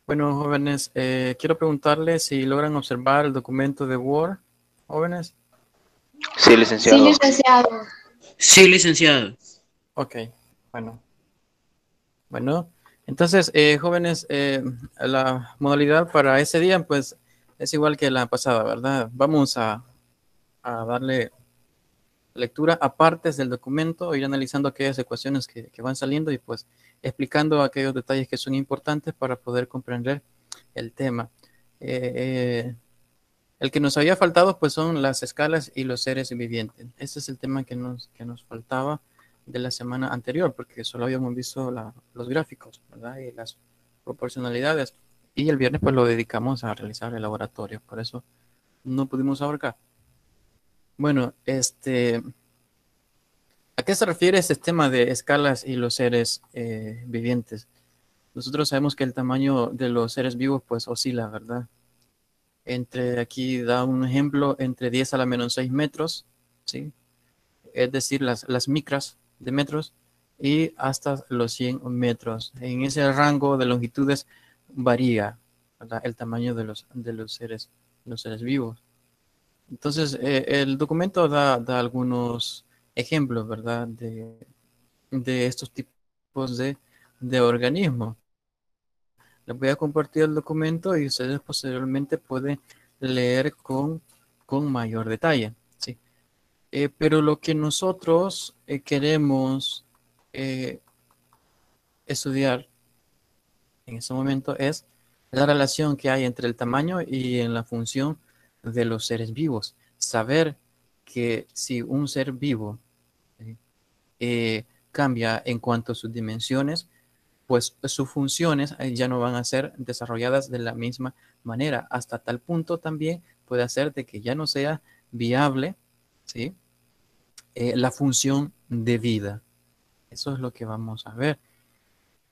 Bueno, jóvenes, quiero preguntarles si logran observar el documento de Word, jóvenes. Sí, Sí, licenciado. licenciado. Sí, licenciado. Ok, bueno, bueno. Entonces, jóvenes, la modalidad para ese día, pues, es igual que la pasada, ¿verdad? Vamos a darle lectura a partes del documento, ir analizando aquellas ecuaciones que van saliendo y pues explicando aquellos detalles que son importantes para poder comprender el tema. Eh, El que nos había faltado, pues, son las escalas y los seres vivientes. Ese es el tema que nos faltaba de la semana anterior, porque solo habíamos visto los gráficos, ¿verdad? Y las proporcionalidades. Y el viernes, pues, lo dedicamos a realizar el laboratorio. Por eso no pudimos abarcar. Bueno, ¿a qué se refiere este tema de escalas y los seres vivientes? Nosotros sabemos que el tamaño de los seres vivos, pues, oscila, ¿verdad? Aquí da un ejemplo, entre 10 a la menos 6 metros, ¿sí? Es decir, las micras de metros, y hasta los 100 metros. En ese rango de longitudes varía, ¿verdad?, el tamaño de los seres vivos. Entonces, el documento da algunos ejemplos, ¿verdad?, de estos tipos de organismos. Les voy a compartir el documento y ustedes posteriormente pueden leer con mayor detalle, ¿sí? Pero lo que nosotros queremos eh, estudiar en este momento es la relación que hay entre el tamaño y en la función de los seres vivos. Saber que si un ser vivo, ¿sí?, cambia en cuanto a sus dimensiones, pues sus funciones ya no van a ser desarrolladas de la misma manera. Hasta tal punto también puede hacer de que ya no sea viable, ¿sí?, la función de vida. Eso es lo que vamos a ver.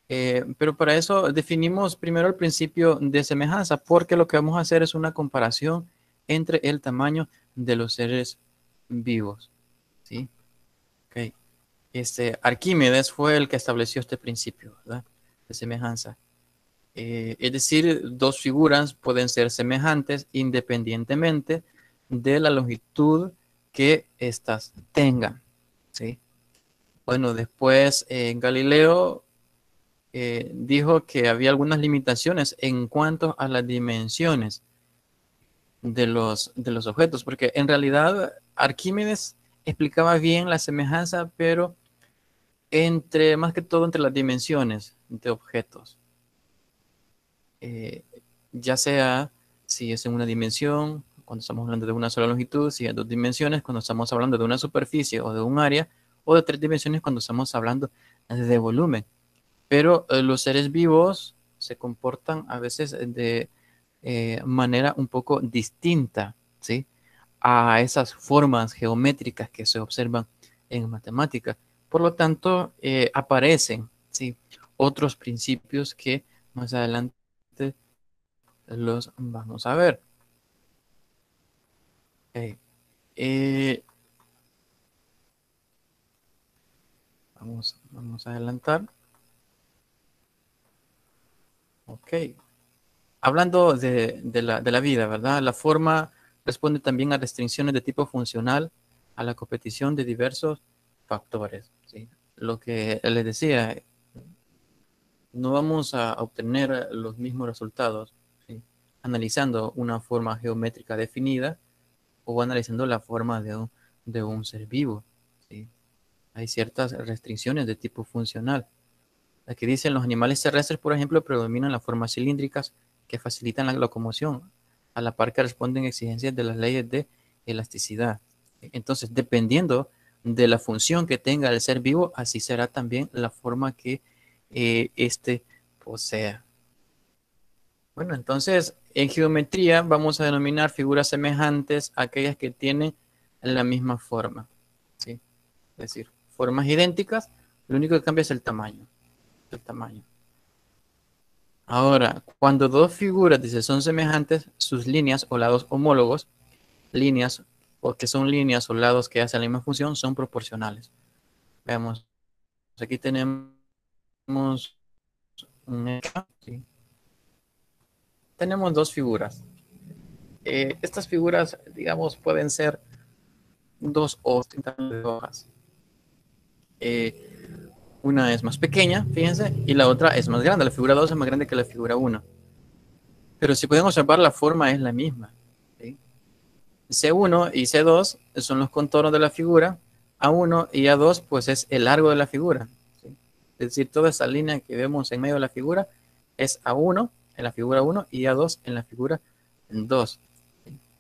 Pero para eso definimos primero el principio de semejanza, porque lo que vamos a hacer es una comparación entre el tamaño de los seres vivos, ¿sí? Okay. Arquímedes fue el que estableció este principio, ¿verdad?, de semejanza. Es decir, dos figuras pueden ser semejantes independientemente de la longitud que éstas tengan, ¿sí? Bueno, después Galileo dijo que había algunas limitaciones en cuanto a las dimensiones de los objetos, porque en realidad Arquímedes explicaba bien la semejanza, pero más que todo entre las dimensiones de objetos. Eh, ya sea si es en una dimensión, cuando estamos hablando de una sola longitud, si es dos dimensiones, cuando estamos hablando de una superficie o de un área, o de tres dimensiones cuando estamos hablando de volumen. Pero los seres vivos se comportan a veces de manera un poco distinta, ¿sí?, a esas formas geométricas que se observan en matemáticas. Por lo tanto, aparecen, ¿sí?, otros principios que más adelante los vamos a ver. Okay. Eh, vamos a adelantar. Ok. Hablando de la vida, ¿verdad? La forma responde también a restricciones de tipo funcional, a la competición de diversos factores, ¿sí? Lo que les decía, no vamos a obtener los mismos resultados, ¿sí?, analizando una forma geométrica definida o analizando la forma de un ser vivo, ¿sí? Hay ciertas restricciones de tipo funcional. Aquí dicen los animales terrestres, por ejemplo, predominan las formas cilíndricas que facilitan la locomoción, a la par que responden exigencias de las leyes de elasticidad. Entonces, dependiendo de la función que tenga el ser vivo, así será también la forma que éste posea. Bueno, entonces, en geometría vamos a denominar figuras semejantes a aquellas que tienen la misma forma, ¿sí? Es decir, formas idénticas, lo único que cambia es el tamaño. El tamaño. Ahora, cuando dos figuras, dice, son semejantes, sus líneas o lados homólogos, líneas, o que son líneas o lados que hacen la misma función, son proporcionales. Veamos, aquí tenemos un ejemplo, ¿sí? tenemos dos figuras. Estas figuras, digamos, pueden ser dos hojas. Una es más pequeña, fíjense, y la otra es más grande. La figura 2 es más grande que la figura 1. Pero si pueden observar, la forma es la misma. ¿Sí? C1 y C2 son los contornos de la figura. A1 y A2 pues es el largo de la figura. ¿Sí? Es decir, toda esa línea que vemos en medio de la figura es A1 en la figura 1 y A2 en la figura 2.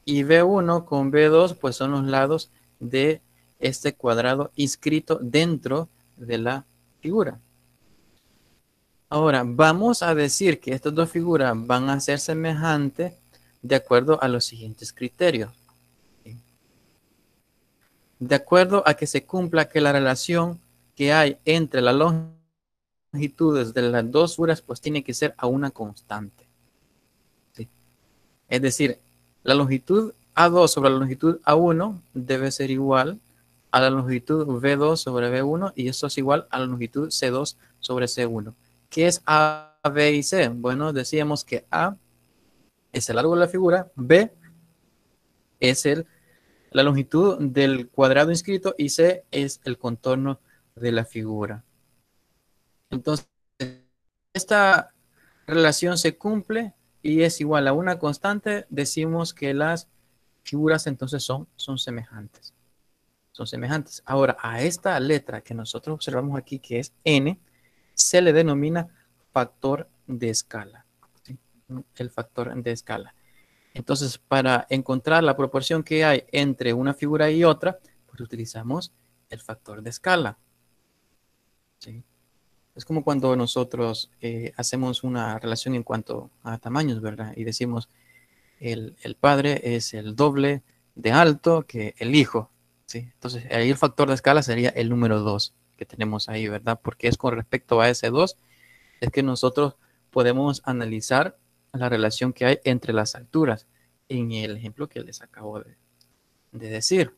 Y B1 con B2 pues son los lados de este cuadrado inscrito dentro de la figura. Ahora, vamos a decir que estas dos figuras van a ser semejantes de acuerdo a los siguientes criterios. De acuerdo a que se cumpla que la relación que hay entre las longitudes de las dos figuras pues tiene que ser a una constante. ¿Sí? Es decir, la longitud A2 sobre la longitud A1 debe ser igual a la longitud B2 sobre B1 y eso es igual a la longitud C2 sobre C1. ¿Qué es A, B y C? Bueno, decíamos que A es el largo de la figura, B es la longitud del cuadrado inscrito y C es el contorno de la figura. Entonces, esta relación se cumple y es igual a una constante, decimos que las figuras entonces son semejantes. Son semejantes. Ahora, a esta letra que nosotros observamos aquí, que es n, se le denomina factor de escala. ¿Sí? El factor de escala. Entonces, para encontrar la proporción que hay entre una figura y otra, pues utilizamos el factor de escala. ¿Sí? Es como cuando nosotros hacemos una relación en cuanto a tamaños, ¿verdad? Y decimos, el padre es el doble de alto que el hijo. ¿Sí? Entonces, ahí el factor de escala sería el número 2 que tenemos ahí, ¿verdad? Porque es con respecto a ese 2, es que nosotros podemos analizar la relación que hay entre las alturas en el ejemplo que les acabo de decir.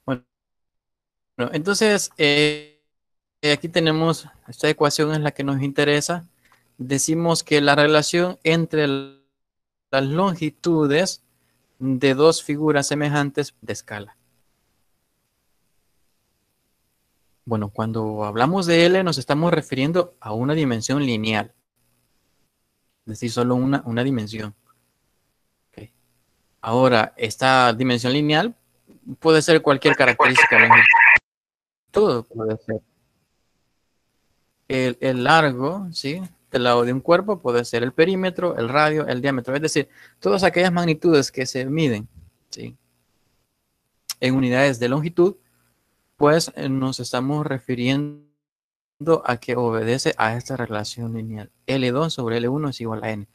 Bueno, entonces, aquí tenemos esta ecuación es la que nos interesa. Decimos que la relación entre las longitudes de dos figuras semejantes de escala. Bueno, cuando hablamos de L nos estamos refiriendo a una dimensión lineal. Es decir, solo una dimensión. Okay. Ahora, esta dimensión lineal puede ser cualquier característica de longitud. Todo puede ser. El largo, ¿sí? Del lado de un cuerpo puede ser el perímetro, el radio, el diámetro. Es decir, todas aquellas magnitudes que se miden, ¿sí? En unidades de longitud, pues nos estamos refiriendo a que obedece a esta relación lineal. L2 sobre L1 es igual a N,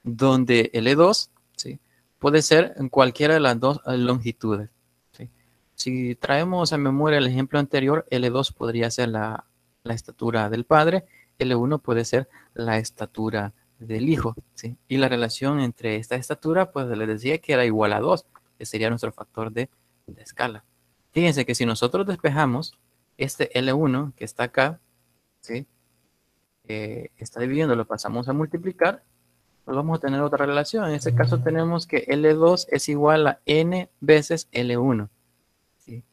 donde L2, ¿sí? Puede ser en cualquiera de las dos longitudes. ¿Sí? Si traemos a memoria el ejemplo anterior, L2 podría ser la estatura del padre, L1 puede ser la estatura del hijo. ¿Sí? Y la relación entre esta estatura, pues les decía que era igual a 2, que sería nuestro factor de escala. Fíjense que si nosotros despejamos este L1 que está acá, ¿sí? Está dividiendo, lo pasamos a multiplicar, pues vamos a tener otra relación. En este caso tenemos que L2 es igual a N veces L1. ¿Sí?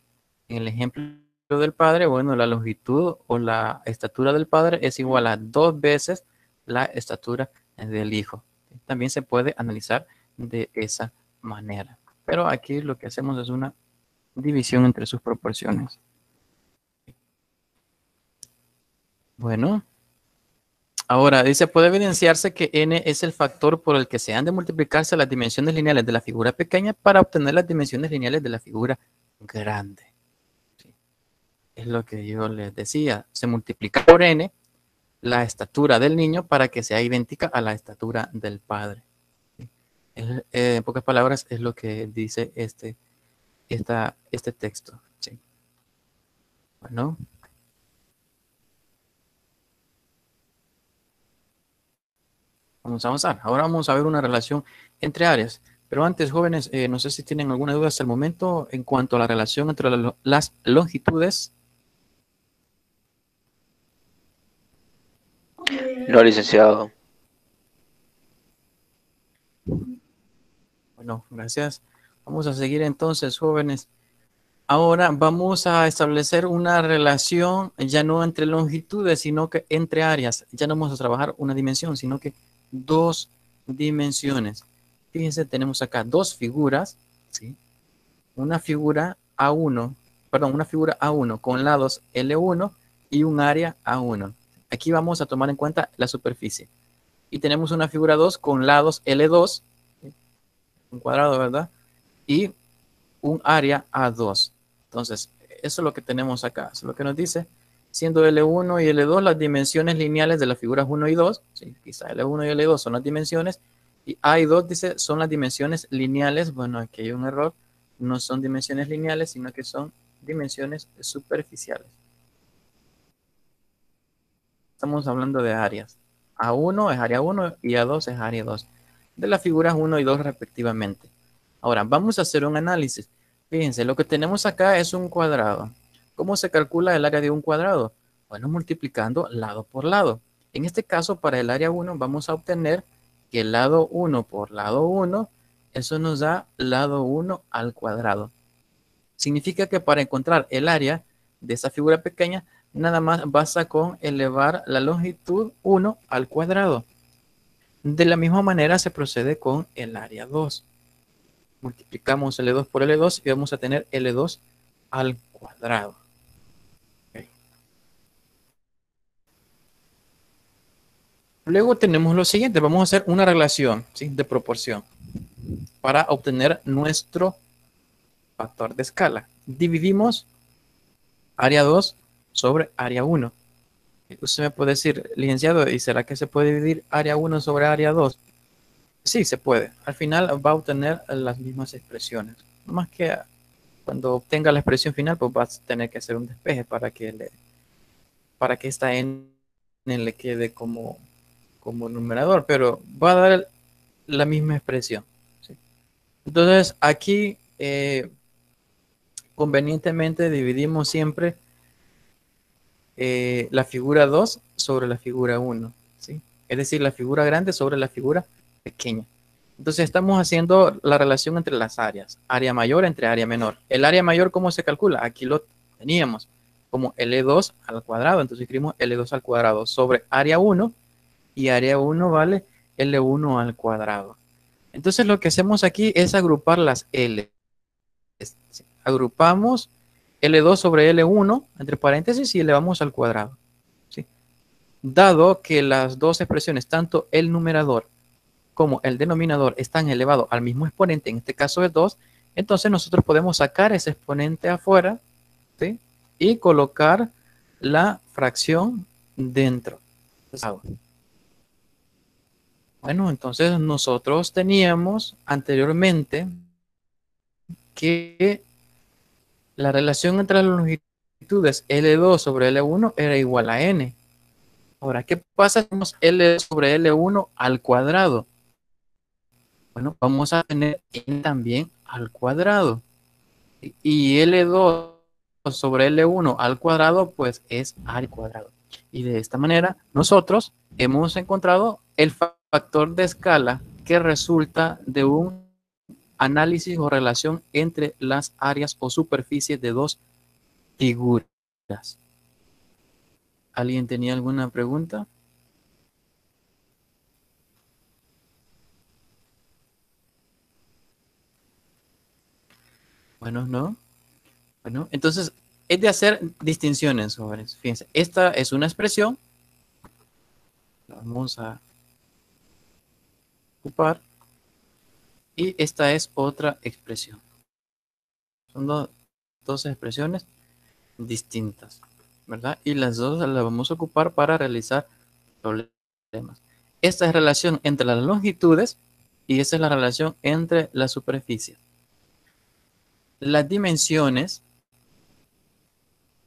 En el ejemplo del padre, bueno, la longitud o la estatura del padre es igual a 2 veces la estatura del hijo. ¿Sí? También se puede analizar de esa manera. Pero aquí lo que hacemos es una división entre sus proporciones. Bueno. Ahora, dice, puede evidenciarse que n es el factor por el que se han de multiplicarse las dimensiones lineales de la figura pequeña para obtener las dimensiones lineales de la figura grande. ¿Sí? Es lo que yo les decía. Se multiplica por n la estatura del niño para que sea idéntica a la estatura del padre. ¿Sí? En pocas palabras, es lo que dice este texto. ¿Sí? Bueno. Vamos a avanzar. Ahora vamos a ver una relación entre áreas. Pero antes, jóvenes, no sé si tienen alguna duda hasta el momento en cuanto a la relación entre las longitudes. No, licenciado. Bueno, gracias. Vamos a seguir entonces, jóvenes. Ahora vamos a establecer una relación ya no entre longitudes, sino que entre áreas. Ya no vamos a trabajar una dimensión, sino que dos dimensiones. Fíjense, tenemos acá dos figuras, ¿sí? Una figura A1, perdón, una figura A1 con lados L1 y un área A1. Aquí vamos a tomar en cuenta la superficie. Y tenemos una figura 2 con lados L2, ¿sí? Un cuadrado, ¿verdad? Y un área A2. Entonces, eso es lo que tenemos acá. Eso es lo que nos dice. Siendo L1 y L2 las dimensiones lineales de las figuras 1 y 2. ¿Sí? Quizá L1 y L2 son las dimensiones. Y A y 2 dice son las dimensiones lineales. Bueno, aquí hay un error. No son dimensiones lineales, sino que son dimensiones superficiales. Estamos hablando de áreas. A1 es área 1 y A2 es área 2. De las figuras 1 y 2 respectivamente. Ahora, vamos a hacer un análisis. Fíjense, lo que tenemos acá es un cuadrado. ¿Cómo se calcula el área de un cuadrado? Bueno, multiplicando lado por lado. En este caso, para el área 1, vamos a obtener que el lado 1 por lado 1, eso nos da lado 1 al cuadrado. Significa que para encontrar el área de esa figura pequeña, nada más basta con elevar la longitud 1 al cuadrado. De la misma manera se procede con el área 2. Multiplicamos L2 por L2 y vamos a tener L2 al cuadrado. Okay. Luego tenemos lo siguiente, vamos a hacer una relación, ¿sí?, de proporción para obtener nuestro factor de escala. Dividimos área 2 sobre área 1. Usted me puede decir, licenciado, ¿y será que se puede dividir área 1 sobre área 2? Sí, se puede. Al final va a obtener las mismas expresiones. No más que cuando obtenga la expresión final, pues vas a tener que hacer un despeje para que esta n le quede como numerador, pero va a dar la misma expresión, ¿sí? Entonces, aquí convenientemente dividimos siempre la figura 2 sobre la figura 1, ¿sí? Es decir, la figura grande sobre la figura pequeña. Entonces estamos haciendo la relación entre las áreas, área mayor entre área menor. El área mayor, ¿cómo se calcula? Aquí lo teníamos como L2 al cuadrado, entonces escribimos L2 al cuadrado sobre área 1 y área 1 vale L1 al cuadrado. Entonces lo que hacemos aquí es agrupar las L. Agrupamos L2 sobre L1 entre paréntesis y elevamos al cuadrado, ¿sí? Dado que las dos expresiones, tanto el numerador como el denominador, están elevados al mismo exponente, en este caso es 2, entonces nosotros podemos sacar ese exponente afuera, ¿sí?, y colocar la fracción dentro. Bueno, entonces nosotros teníamos anteriormente que la relación entre las longitudes L2 sobre L1 era igual a N. Ahora, ¿qué pasa si hacemos L sobre L1 al cuadrado? Bueno, vamos a tener N también al cuadrado. Y L2 sobre L1 al cuadrado, pues es A al cuadrado. Y de esta manera, nosotros hemos encontrado el factor de escala que resulta de un análisis o relación entre las áreas o superficies de dos figuras. ¿Alguien tenía alguna pregunta? Bueno, no. Bueno, entonces es de hacer distinciones, jóvenes. Fíjense, esta es una expresión. La vamos a ocupar. Y esta es otra expresión. Son dos expresiones distintas, ¿verdad? Y las dos las vamos a ocupar para realizar problemas. Esta es la relación entre las longitudes y esta es la relación entre las superficies. Las dimensiones,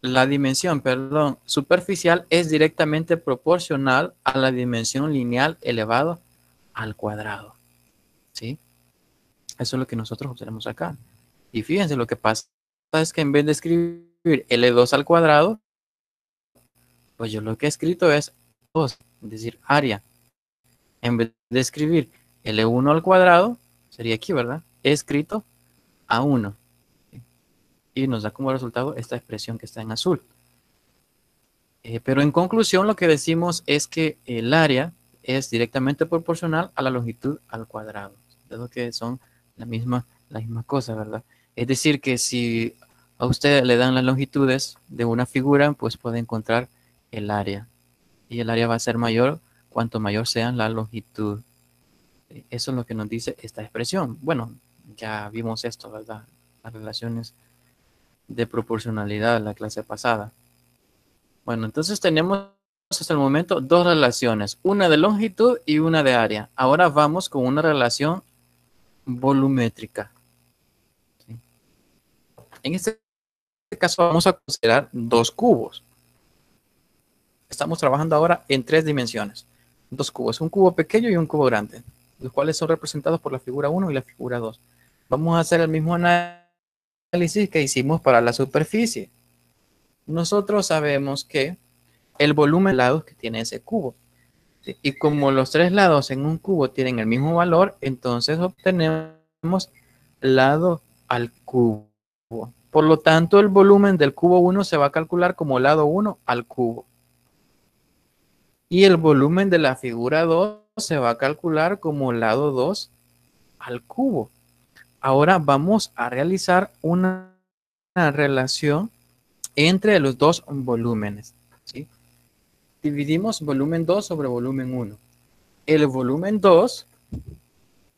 la dimensión, perdón, superficial es directamente proporcional a la dimensión lineal elevado al cuadrado, ¿sí? Eso es lo que nosotros obtenemos acá. Y fíjense, lo que pasa es que en vez de escribir L2 al cuadrado, pues yo lo que he escrito es 2, es decir, área. En vez de escribir L1 al cuadrado, sería aquí, ¿verdad? escrito a 1. Y nos da como resultado esta expresión que está en azul. Pero en conclusión lo que decimos es que el área es directamente proporcional a la longitud al cuadrado. Es lo que son la misma cosa, ¿verdad? Es decir, que si a usted le dan las longitudes de una figura, pues puede encontrar el área. Y el área va a ser mayor cuanto mayor sea la longitud. Eso es lo que nos dice esta expresión. Bueno, ya vimos esto, ¿verdad? Las relaciones de proporcionalidad en la clase pasada. Bueno, entonces tenemos hasta el momento dos relaciones, una de longitud y una de área. Ahora vamos con una relación volumétrica. ¿Sí? En este caso vamos a considerar dos cubos. Estamos trabajando ahora en 3 dimensiones. Dos cubos, un cubo pequeño y un cubo grande, los cuales son representados por la figura 1 y la figura 2. Vamos a hacer el mismo análisis que hicimos para la superficie. Nosotros sabemos que el volumen de lados que tiene ese cubo. ¿Sí? Y como los 3 lados en un cubo tienen el mismo valor, entonces obtenemos lado al cubo. Por lo tanto, el volumen del cubo 1 se va a calcular como lado 1 al cubo. Y el volumen de la figura 2 se va a calcular como lado 2 al cubo. Ahora vamos a realizar una relación entre los dos volúmenes. ¿Sí? Dividimos volumen 2 sobre volumen 1. El volumen 2,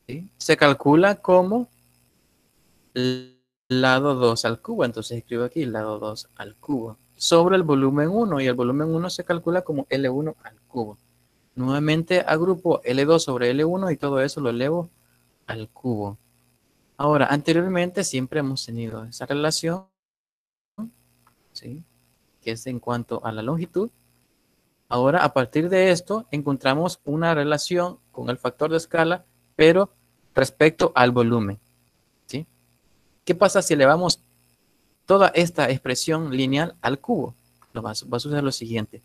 ¿sí?, se calcula como lado 2 al cubo. Entonces escribo aquí lado 2 al cubo sobre el volumen 1. Y el volumen 1 se calcula como L1 al cubo. Nuevamente agrupo L2 sobre L1 y todo eso lo elevo al cubo. Ahora, anteriormente siempre hemos tenido esa relación, ¿sí?, que es en cuanto a la longitud. Ahora, a partir de esto, encontramos una relación con el factor de escala, pero respecto al volumen. ¿Sí? ¿Qué pasa si elevamos toda esta expresión lineal al cubo? Va a suceder lo siguiente.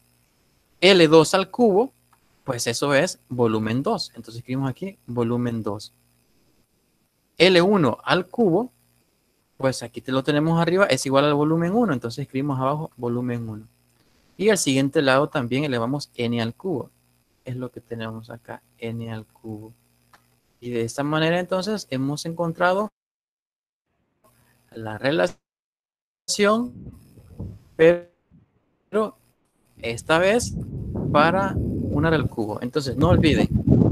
L2 al cubo, pues eso es volumen 2. Entonces escribimos aquí volumen 2. L1 al cubo, pues aquí te lo tenemos arriba, es igual al volumen 1. Entonces escribimos abajo volumen 1. Y al siguiente lado también elevamos n al cubo. Es lo que tenemos acá, n al cubo. Y de esta manera entonces hemos encontrado la relación, pero esta vez para una del cubo. Entonces no olviden,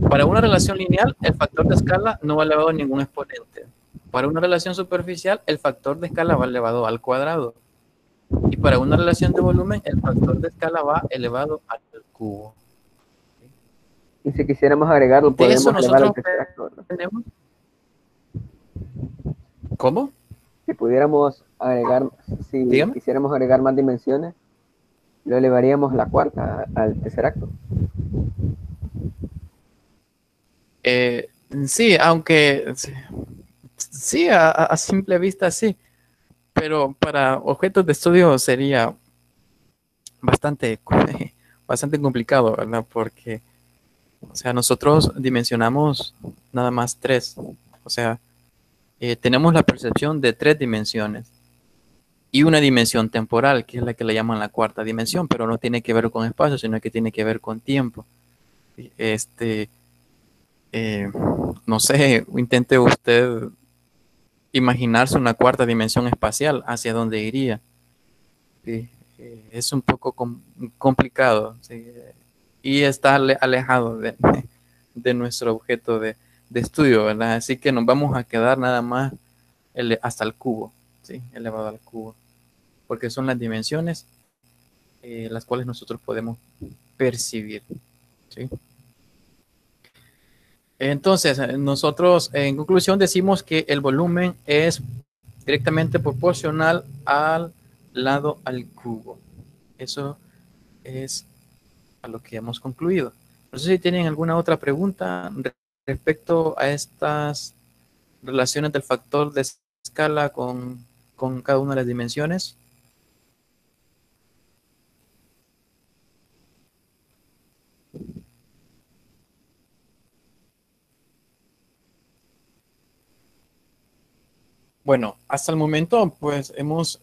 para una relación lineal el factor de escala no va elevado a ningún exponente. Para una relación superficial el factor de escala va elevado al cuadrado. Y para una relación de volumen el factor de escala va elevado al cubo. Y si quisiéramos agregarlo, De eso podemos elevar al nosotros tercer acto, ¿no? tenemos. ¿Cómo? Si pudiéramos agregar, si Dígame. quisiéramos agregar más dimensiones, lo elevaríamos la cuarta al tercer acto. Sí, aunque sí, a simple vista sí, pero para objetos de estudio sería bastante, bastante complicado, ¿verdad? Porque, o sea, nosotros dimensionamos nada más 3, o sea, tenemos la percepción de 3 dimensiones y una dimensión temporal, que es la que le llaman la cuarta dimensión, pero no tiene que ver con espacio, sino que tiene que ver con tiempo. Este, eh, no sé, intente usted imaginarse una cuarta dimensión espacial, ¿hacia dónde iría? Sí, es un poco complicado, sí, y está alejado de nuestro objeto de estudio, ¿verdad? Así que nos vamos a quedar nada más hasta el cubo, ¿sí? Elevado al cubo, porque son las dimensiones las cuales nosotros podemos percibir, ¿sí? Entonces, nosotros en conclusión decimos que el volumen es directamente proporcional al lado al cubo. Eso es a lo que hemos concluido. No sé si tienen alguna otra pregunta respecto a estas relaciones del factor de escala con cada una de las dimensiones. Bueno, hasta el momento, pues hemos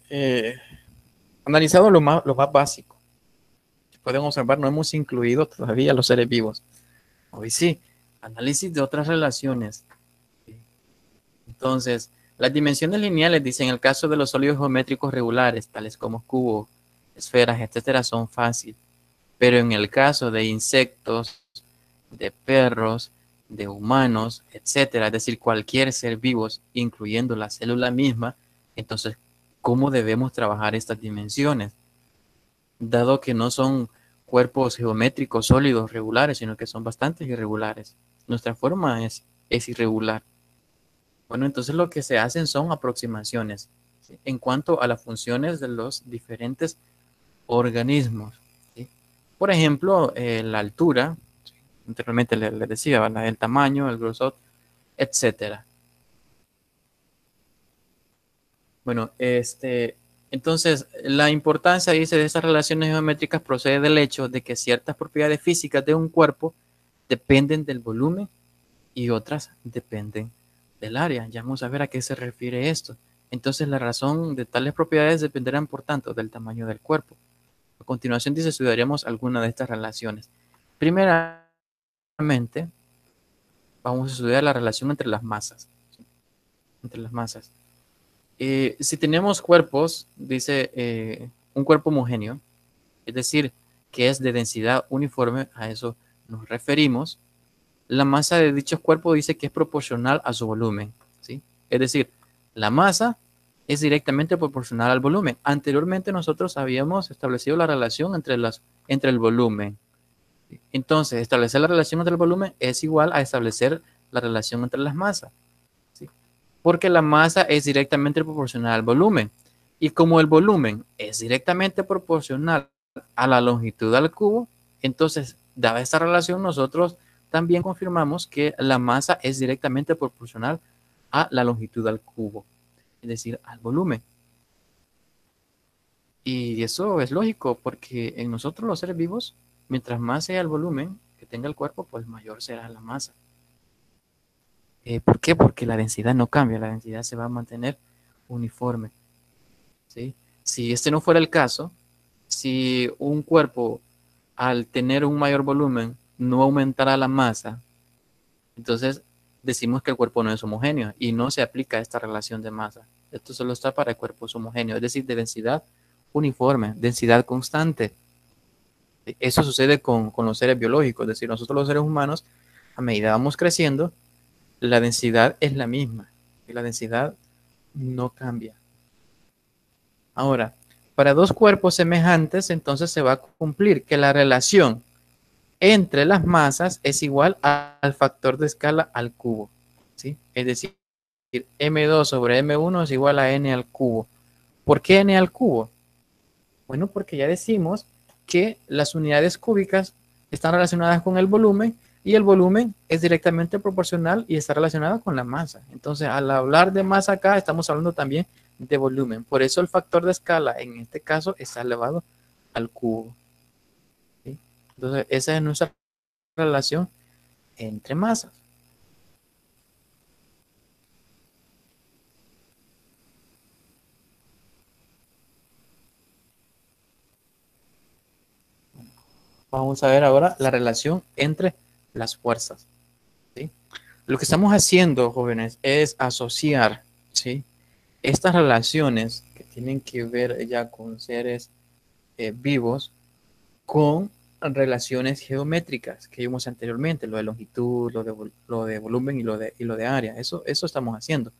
analizado lo más básico. Si pueden observar, no hemos incluido todavía los seres vivos. Hoy sí, análisis de otras relaciones. Entonces, las dimensiones lineales, dicen, en el caso de los sólidos geométricos regulares, tales como cubos, esferas, etcétera, son fáciles. Pero en el caso de insectos, de perros, de humanos, etcétera, es decir, cualquier ser vivo, incluyendo la célula misma, entonces, ¿cómo debemos trabajar estas dimensiones? Dado que no son cuerpos geométricos sólidos regulares, sino que son bastante irregulares. Nuestra forma es irregular. Bueno, entonces lo que se hacen son aproximaciones, ¿sí?, en cuanto a las funciones de los diferentes organismos, ¿sí? Por ejemplo, la altura, ¿sí?, anteriormente le decía, ¿verdad?, el tamaño, el grosor, etcétera. Bueno, entonces la importancia, dice, de estas relaciones geométricas procede del hecho de que ciertas propiedades físicas de un cuerpo dependen del volumen y otras dependen del área. Ya vamos a ver a qué se refiere esto. Entonces, la razón de tales propiedades dependerán, por tanto, del tamaño del cuerpo. A continuación, dice, estudiaremos alguna de estas relaciones. Primeramente, vamos a estudiar la relación entre las masas. ¿Sí? Entre las masas. Si tenemos cuerpos, dice, un cuerpo homogéneo, es decir, que es de densidad uniforme, a eso nos referimos. La masa de dichos cuerpos, dice, que es proporcional a su volumen, ¿sí? Es decir, la masa es directamente proporcional al volumen. Anteriormente nosotros habíamos establecido la relación entre el volumen. Entonces, establecer la relación entre el volumen es igual a establecer la relación entre las masas, ¿sí? Porque la masa es directamente proporcional al volumen. Y como el volumen es directamente proporcional a la longitud del cubo, entonces, dada esta relación, nosotros también confirmamos que la masa es directamente proporcional a la longitud del cubo, es decir, al volumen. Y eso es lógico, porque en nosotros los seres vivos, mientras más sea el volumen que tenga el cuerpo, pues mayor será la masa. ¿Por qué? Porque la densidad no cambia, la densidad se va a mantener uniforme, ¿sí? Si este no fuera el caso, si un cuerpo al tener un mayor volumen no aumentará la masa, entonces decimos que el cuerpo no es homogéneo y no se aplica esta relación de masa. Esto solo está para cuerpos homogéneos, es decir, de densidad uniforme, densidad constante. Eso sucede con los seres biológicos, es decir, nosotros los seres humanos, a medida vamos creciendo, la densidad es la misma y la densidad no cambia. Ahora, para dos cuerpos semejantes, entonces se va a cumplir que la relación entre las masas es igual al factor de escala al cubo, ¿sí? Es decir, M2 sobre M1 es igual a N al cubo. ¿Por qué N al cubo? Bueno, porque ya decimos que las unidades cúbicas están relacionadas con el volumen y el volumen es directamente proporcional y está relacionado con la masa. Entonces, al hablar de masa acá, estamos hablando también de volumen. Por eso el factor de escala en este caso está elevado al cubo, ¿sí? Entonces, esa es nuestra relación entre masas. Vamos a ver ahora la relación entre las fuerzas, ¿sí? Lo que estamos haciendo, jóvenes, es asociar, ¿sí?, estas relaciones que tienen que ver ya con seres vivos con relaciones geométricas que vimos anteriormente, lo de longitud, lo de volumen y lo de área. Eso estamos haciendo.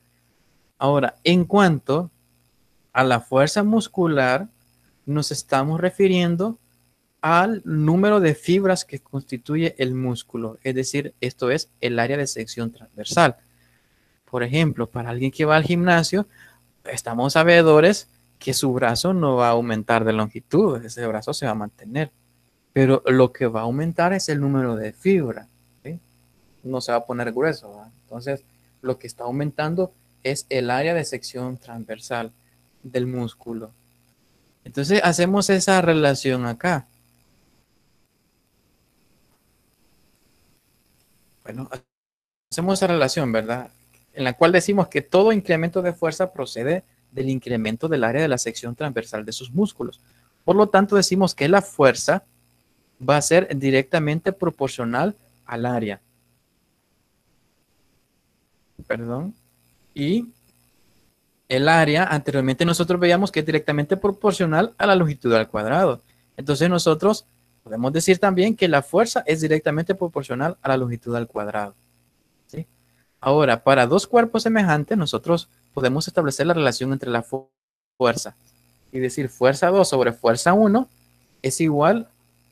Ahora, en cuanto a la fuerza muscular, nos estamos refiriendo al número de fibras que constituye el músculo, es decir, esto es el área de sección transversal. Por ejemplo, para alguien que va al gimnasio, estamos sabedores que su brazo no va a aumentar de longitud, ese brazo se va a mantener, pero lo que va a aumentar es el número de fibras, ¿sí? No se va a poner grueso, ¿verdad? Entonces, lo que está aumentando es el área de sección transversal del músculo. Entonces, hacemos esa relación acá. Bueno, hacemos esa relación, ¿verdad? en la cual decimos que todo incremento de fuerza procede del incremento del área de la sección transversal de sus músculos. Por lo tanto, decimos que la fuerza va a ser directamente proporcional al área. Perdón. Y el área, anteriormente nosotros veíamos que es directamente proporcional a la longitud al cuadrado. Entonces nosotros podemos decir también que la fuerza es directamente proporcional a la longitud al cuadrado. ¿Sí? Ahora, para dos cuerpos semejantes, nosotros podemos establecer la relación entre la fuerza y decir fuerza 2 sobre fuerza 1 es igual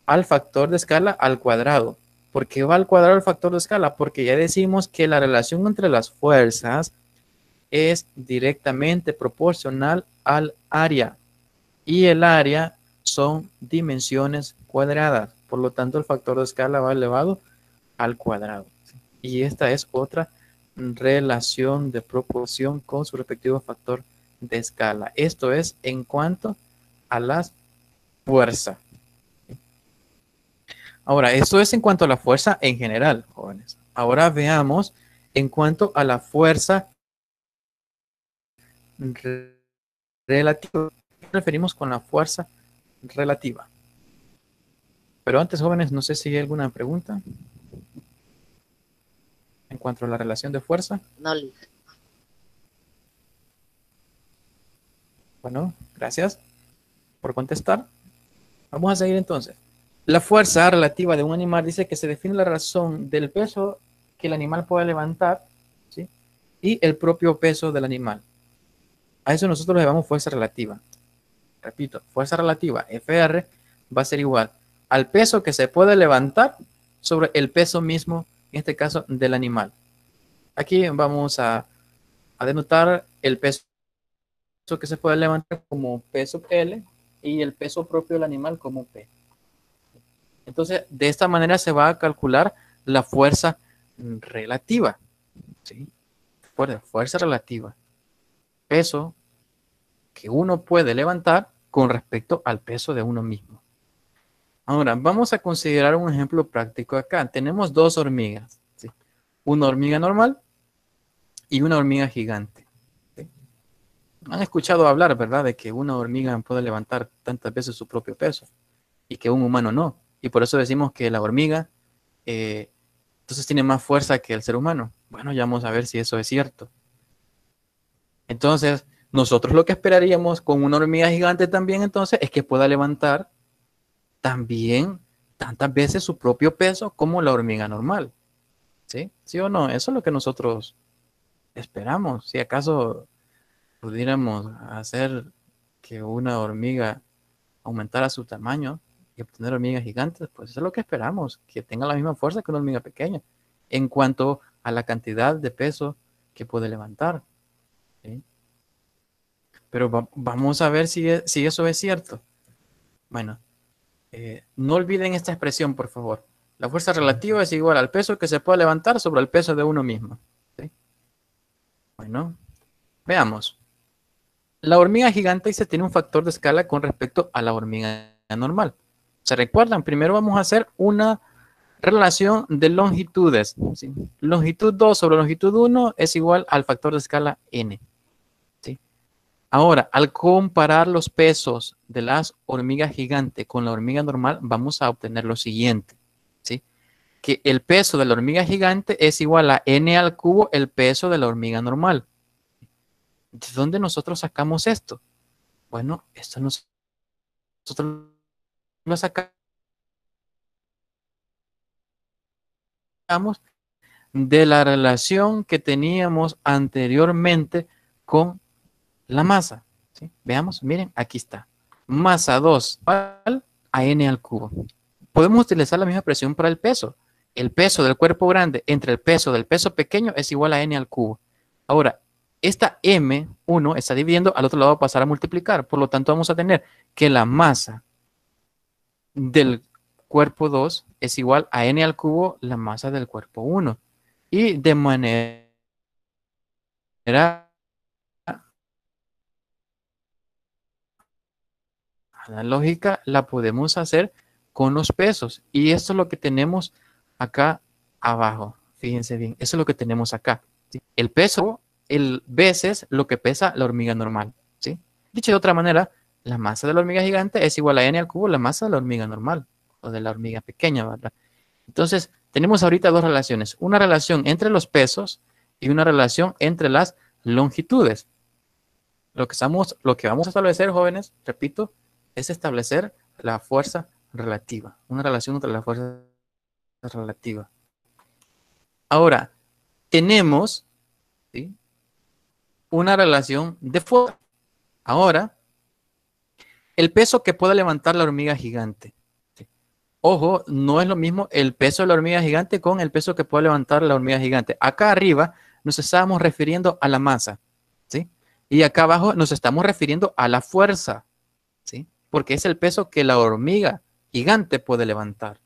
al factor de escala al cuadrado. ¿Por qué va al cuadrado el factor de escala? Porque ya decimos que la relación entre las fuerzas es directamente proporcional al área y el área son dimensiones cuadradas. Por lo tanto, el factor de escala va elevado al cuadrado. Y esta es otra relación de proporción con su respectivo factor de escala. Esto es en cuanto a las fuerzas. Ahora, esto es en cuanto a la fuerza en general, jóvenes. Ahora veamos en cuanto a la fuerza relativa. ¿Qué nos referimos con la fuerza relativa? Pero antes, jóvenes, no sé si hay alguna pregunta en cuanto a la relación de fuerza. No, Liz. Bueno, gracias por contestar. Vamos a seguir entonces. La fuerza relativa de un animal dice que se define la razón del peso que el animal puede levantar, ¿sí? Y el propio peso del animal. A eso nosotros le llamamos fuerza relativa. Repito, fuerza relativa, FR, va a ser igual al peso que se puede levantar sobre el peso mismo, en este caso, del animal. Aquí vamos a denotar el peso que se puede levantar como peso L y el peso propio del animal como P. Entonces, de esta manera se va a calcular la fuerza relativa. ¿Sí? Fuerza relativa. Peso que uno puede levantar con respecto al peso de uno mismo. Ahora, vamos a considerar un ejemplo práctico acá. Tenemos dos hormigas. ¿Sí? Una hormiga normal y una hormiga gigante. ¿Sí? Han escuchado hablar, ¿verdad?, de que una hormiga puede levantar tantas veces su propio peso y que un humano no. Y por eso decimos que la hormiga entonces tiene más fuerza que el ser humano. Bueno, ya vamos a ver si eso es cierto. Entonces, nosotros lo que esperaríamos con una hormiga gigante también entonces es que pueda levantar también tantas veces su propio peso como la hormiga normal. ¿Sí? ¿Sí o no? Eso es lo que nosotros esperamos. Si acaso pudiéramos hacer que una hormiga aumentara su tamaño y obtener hormigas gigantes, pues eso es lo que esperamos, que tenga la misma fuerza que una hormiga pequeña en cuanto a la cantidad de peso que puede levantar. ¿Sí? Pero vamos a ver si eso es cierto. Bueno, no olviden esta expresión, por favor. La fuerza relativa es igual al peso que se puede levantar sobre el peso de uno mismo. ¿Sí? Bueno, veamos. La hormiga gigante se tiene un factor de escala con respecto a la hormiga normal. ¿Se recuerdan? Primero vamos a hacer una relación de longitudes. ¿Sí? Longitud 2 sobre longitud 1 es igual al factor de escala n. ¿Sí? Ahora, al comparar los pesos de las hormigas gigantes con la hormiga normal, vamos a obtener lo siguiente. ¿Sí? Que el peso de la hormiga gigante es igual a n al cubo el peso de la hormiga normal. ¿De dónde nosotros sacamos esto? Bueno, esto nosotros lo sacamos de la relación que teníamos anteriormente con la masa. ¿Sí? Veamos, miren, aquí está. Masa 2 igual a n al cubo. Podemos utilizar la misma expresión para el peso. El peso del cuerpo grande entre el peso del peso pequeño es igual a n al cubo. Ahora, esta M1 está dividiendo, al otro lado va a pasar a multiplicar. Por lo tanto, vamos a tener que la masa del cuerpo 2 es igual a n al cubo la masa del cuerpo 1. Y de manera analógica la podemos hacer con los pesos. Y esto es lo que tenemos acá abajo. Fíjense bien, eso es lo que tenemos acá. ¿sí? El peso, el veces lo que pesa la hormiga normal, ¿sí? Dicho de otra manera, la masa de la hormiga gigante es igual a n al cubo la masa de la hormiga normal, o de la hormiga pequeña, ¿verdad? Entonces, tenemos ahorita dos relaciones. Una relación entre los pesos y una relación entre las longitudes. Lo que vamos a establecer, jóvenes, repito, es establecer la fuerza relativa. Una relación entre la fuerza relativa. Ahora, tenemos, ¿sí?, una relación de fuerza. Ahora, el peso que puede levantar la hormiga gigante. ¿Sí? Ojo, no es lo mismo el peso de la hormiga gigante con el peso que puede levantar la hormiga gigante. Acá arriba nos estábamos refiriendo a la masa, ¿sí? Y acá abajo nos estamos refiriendo a la fuerza, ¿sí? Porque es el peso que la hormiga gigante puede levantar.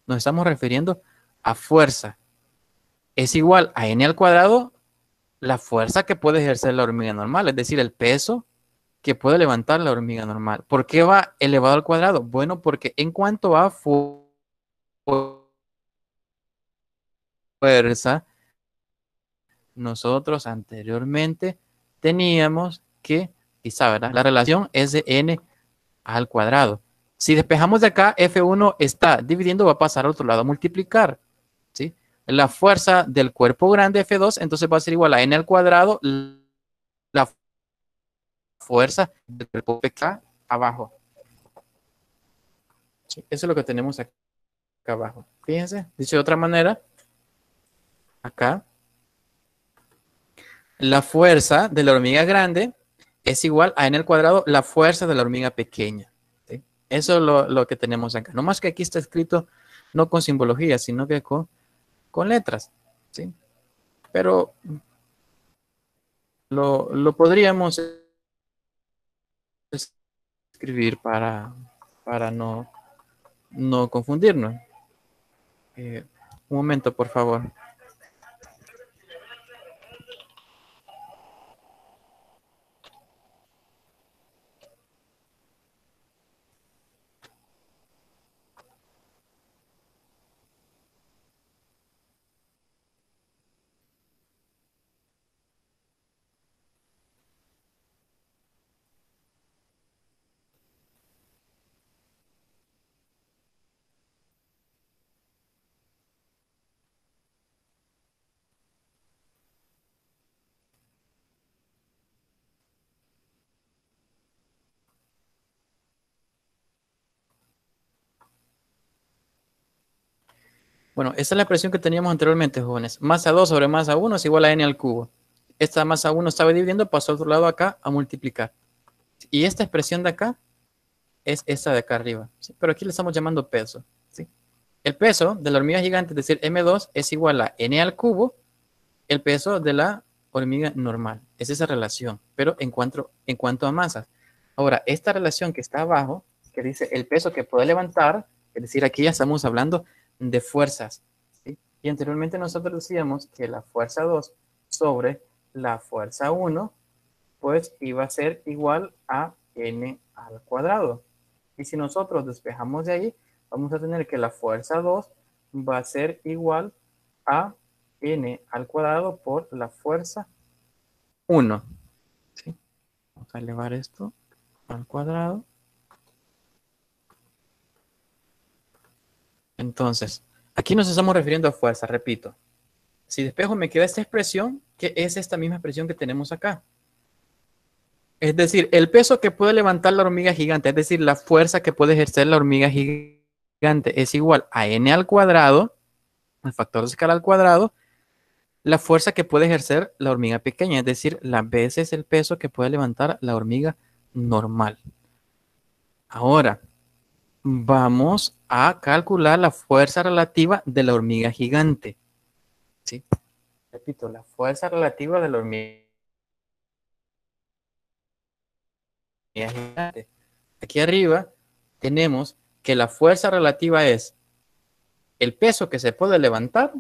Nos estamos refiriendo a fuerza. Es igual a n al cuadrado la fuerza que puede ejercer la hormiga normal, es decir, el peso que puede levantar la hormiga normal. ¿Por qué va elevado al cuadrado? Bueno, porque en cuanto a fuerza, nosotros anteriormente teníamos que, quizá, ¿verdad?, la relación es de n al cuadrado. Si despejamos de acá, F1 está dividiendo, va a pasar al otro lado a multiplicar, ¿sí? La fuerza del cuerpo grande, F2, entonces va a ser igual a n al cuadrado, la fuerza del cuerpo pequeño abajo. ¿Sí? Eso es lo que tenemos acá abajo. Fíjense, dicho de otra manera, acá, la fuerza de la hormiga grande es igual a n al cuadrado, la fuerza de la hormiga pequeña. ¿Sí? Eso es lo que tenemos acá. No más que aquí está escrito no con simbología, sino que con letras. ¿Sí? Pero lo podríamos escribir para no confundirnos. Un momento, por favor. Bueno, esa es la expresión que teníamos anteriormente, jóvenes. Masa 2 sobre masa 1 es igual a n al cubo. Esta masa 1 estaba dividiendo, pasó al otro lado acá a multiplicar. Y esta expresión de acá es esta de acá arriba. ¿Sí? Pero aquí le estamos llamando peso. ¿Sí? El peso de la hormiga gigante, es decir, M2, es igual a n al cubo, el peso de la hormiga normal. Es esa relación, pero en cuanto a masas. Ahora, esta relación que está abajo, que dice el peso que puede levantar, es decir, aquí ya estamos hablando de fuerzas. ¿Sí? Y anteriormente nosotros decíamos que la fuerza 2 sobre la fuerza 1, pues iba a ser igual a n al cuadrado. Y si nosotros despejamos de ahí, vamos a tener que la fuerza 2 va a ser igual a n al cuadrado por la fuerza 1. ¿Sí? Vamos a elevar esto al cuadrado. Entonces, aquí nos estamos refiriendo a fuerza, repito. Si despejo me queda esta expresión, que es esta misma expresión que tenemos acá. Es decir, el peso que puede levantar la hormiga gigante, es decir, la fuerza que puede ejercer la hormiga gigante es igual a n al cuadrado, el factor de escala al cuadrado, la fuerza que puede ejercer la hormiga pequeña, es decir, las veces el peso que puede levantar la hormiga normal. Ahora, vamos a calcular la fuerza relativa de la hormiga gigante. ¿Sí? Repito, la fuerza relativa de la hormiga gigante. Aquí arriba tenemos que la fuerza relativa es el peso que se puede levantar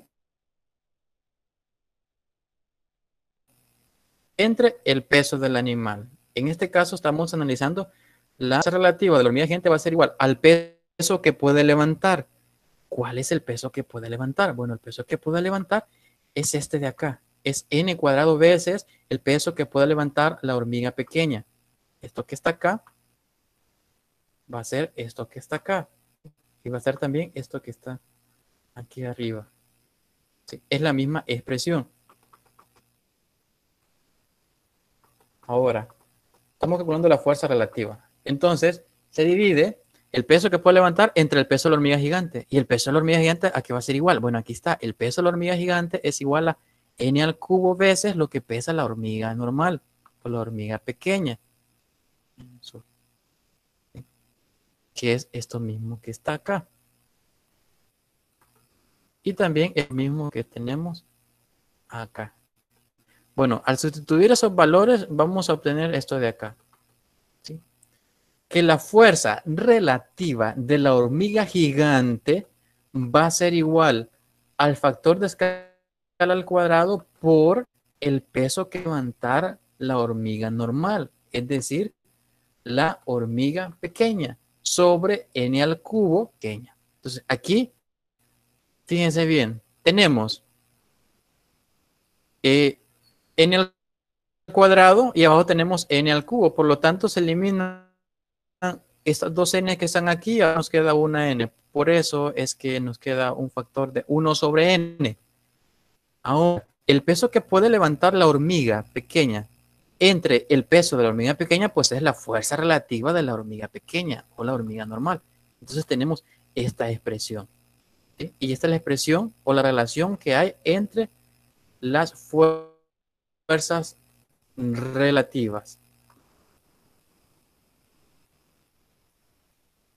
entre el peso del animal. En este caso estamos analizando la fuerza relativa de la hormiga gigante va a ser igual al peso que puede levantar. ¿Cuál es el peso que puede levantar? Bueno, el peso que puede levantar es este de acá. es n cuadrado veces el peso que puede levantar la hormiga pequeña. Esto que está acá va a ser esto que está acá. Y va a ser también esto que está aquí arriba. Sí, es la misma expresión. Ahora, estamos calculando la fuerza relativa. Entonces, se divide el peso que puede levantar entre el peso de la hormiga gigante. Y el peso de la hormiga gigante, ¿a qué va a ser igual? Bueno, aquí está. El peso de la hormiga gigante es igual a n al cubo veces lo que pesa la hormiga normal o la hormiga pequeña. Eso, ¿sí? Que es esto mismo que está acá. Y también el mismo que tenemos acá. Bueno, al sustituir esos valores, vamos a obtener esto de acá. ¿Sí? Que la fuerza relativa de la hormiga gigante va a ser igual al factor de escala al cuadrado por el peso que levantar la hormiga normal, es decir, la hormiga pequeña sobre n al cubo pequeña. Entonces, aquí, fíjense bien, tenemos n al cuadrado y abajo tenemos n al cubo, por lo tanto se eliminan estas dos n que están aquí, ahora nos queda una n. Por eso es que nos queda un factor de 1 sobre n. Ahora, el peso que puede levantar la hormiga pequeña entre el peso de la hormiga pequeña, pues es la fuerza relativa de la hormiga pequeña o la hormiga normal. Entonces tenemos esta expresión. ¿Sí? Y esta es la expresión o la relación que hay entre las fuerzas relativas.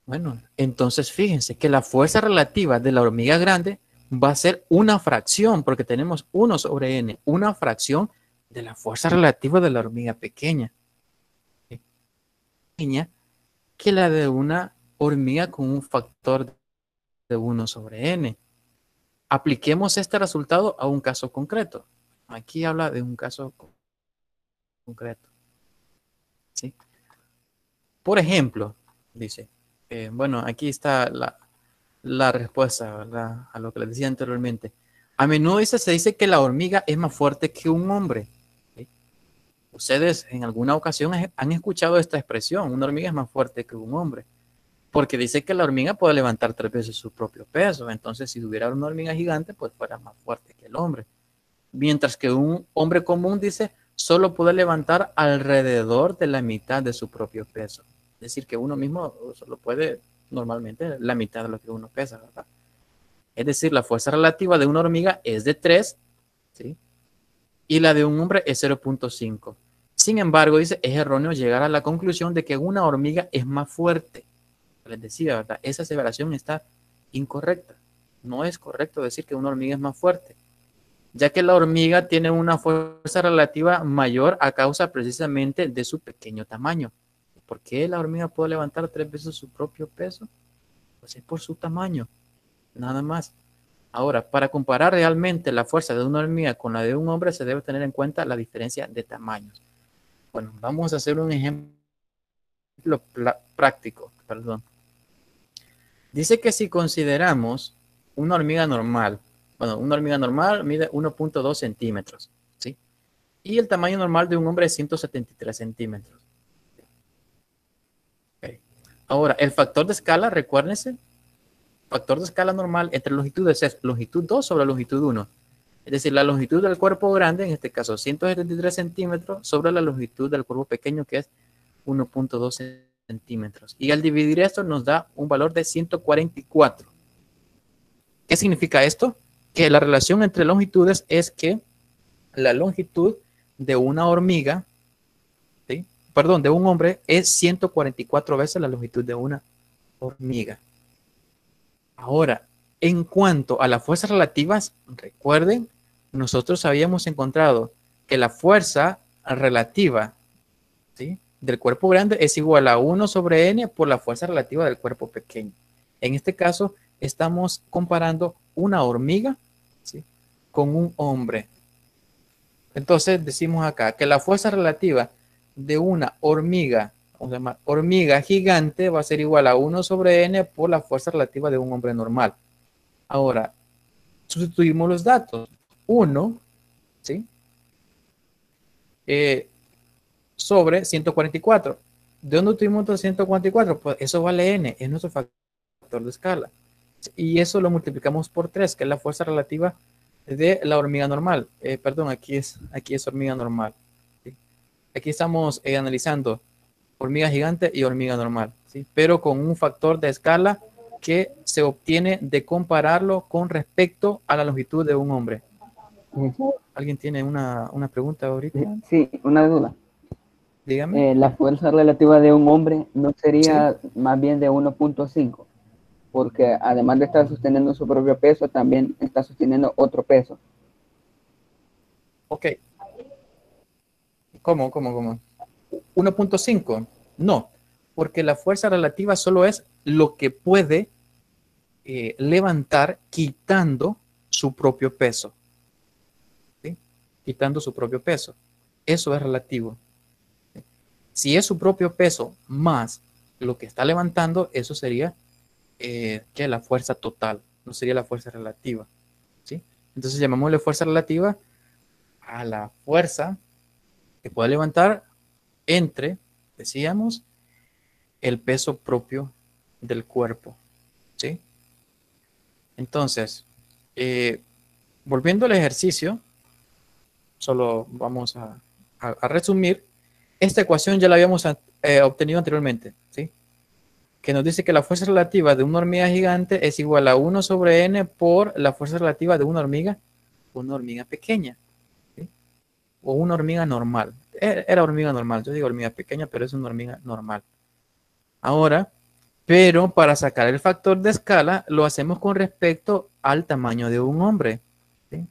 Bueno, entonces fíjense que la fuerza relativa de la hormiga grande va a ser una fracción, porque tenemos 1 sobre n, una fracción de la fuerza relativa de la hormiga pequeña. Pequeña que la de una hormiga con un factor de 1 sobre n. Apliquemos este resultado a un caso concreto. Aquí habla de un caso concreto. ¿Sí? Por ejemplo, dice, bueno, aquí está la respuesta, ¿verdad? A lo que les decía anteriormente. A menudo se dice que la hormiga es más fuerte que un hombre. ¿Sí? Ustedes en alguna ocasión han escuchado esta expresión, una hormiga es más fuerte que un hombre, porque dice que la hormiga puede levantar 3 veces su propio peso. Entonces, si tuviera una hormiga gigante, pues fuera más fuerte que el hombre. Mientras que un hombre común, dice, solo puede levantar alrededor de la mitad de su propio peso. Es decir, que uno mismo solo puede normalmente la mitad de lo que uno pesa, ¿verdad? Es decir, la fuerza relativa de una hormiga es de 3, ¿sí? Y la de un hombre es 0.5. Sin embargo, dice, es erróneo llegar a la conclusión de que una hormiga es más fuerte. Les decía, ¿verdad? Esa aseveración está incorrecta. No es correcto decir que una hormiga es más fuerte, ya que la hormiga tiene una fuerza relativa mayor a causa precisamente de su pequeño tamaño. ¿Por qué la hormiga puede levantar 3 veces su propio peso? Pues es por su tamaño, nada más. Ahora, para comparar realmente la fuerza de una hormiga con la de un hombre, se debe tener en cuenta la diferencia de tamaños. Bueno, vamos a hacer un ejemplo práctico. Perdón. Dice que si consideramos una hormiga normal, bueno, una hormiga normal mide 1.2 centímetros, ¿sí? Y el tamaño normal de un hombre es 173 centímetros. Okay. Ahora, el factor de escala, recuérdense, factor de escala normal entre longitudes es longitud 2 sobre longitud 1. Es decir, la longitud del cuerpo grande, en este caso 173 centímetros, sobre la longitud del cuerpo pequeño, que es 1.2 centímetros. Y al dividir esto nos da un valor de 144. ¿Qué significa esto? Que la relación entre longitudes es que la longitud de una hormiga, ¿sí? Perdón, de un hombre es 144 veces la longitud de una hormiga. Ahora, en cuanto a las fuerzas relativas, recuerden, nosotros habíamos encontrado que la fuerza relativa, ¿sí?, del cuerpo grande es igual a 1 sobre n por la fuerza relativa del cuerpo pequeño. En este caso, estamos comparando una hormiga, ¿sí?, con un hombre. Entonces, decimos acá que la fuerza relativa de una hormiga, vamos a llamar hormiga gigante, va a ser igual a 1 sobre n por la fuerza relativa de un hombre normal. Ahora, sustituimos los datos. 1, ¿sí?, eh, sobre 144. ¿De dónde tuvimos 144? Pues eso vale n, es nuestro factor de escala. Y eso lo multiplicamos por 3, que es la fuerza relativa de la hormiga normal. Perdón, aquí es hormiga normal. ¿Sí? Aquí estamos analizando hormiga gigante y hormiga normal, ¿sí? Pero con un factor de escala que se obtiene de compararlo con respecto a la longitud de un hombre. ¿Alguien tiene una pregunta ahorita? Sí, una duda. Dígame. La fuerza relativa de un hombre no Sí. sería más bien de 1.5, porque además de estar sosteniendo su propio peso, también está sosteniendo otro peso. Ok. ¿Cómo? 1.5. No, porque la fuerza relativa solo es lo que puede levantar quitando su propio peso. ¿Sí? Quitando su propio peso. Eso es relativo. ¿Sí? Si es su propio peso más lo que está levantando, eso sería que la fuerza total, no sería la fuerza relativa. ¿Sí? Entonces llamémosle fuerza relativa a la fuerza que puede levantar entre, decíamos, el peso propio del cuerpo. ¿Sí? Entonces, volviendo al ejercicio, solo vamos a resumir. Esta ecuación ya la habíamos obtenido anteriormente, ¿sí? Que nos dice que la fuerza relativa de una hormiga gigante es igual a 1 sobre n por la fuerza relativa de una hormiga pequeña, ¿sí? O una hormiga normal. Era hormiga normal, yo digo hormiga pequeña, pero es una hormiga normal. Ahora, pero para sacar el factor de escala lo hacemos con respecto al tamaño de un hombre, ¿sí?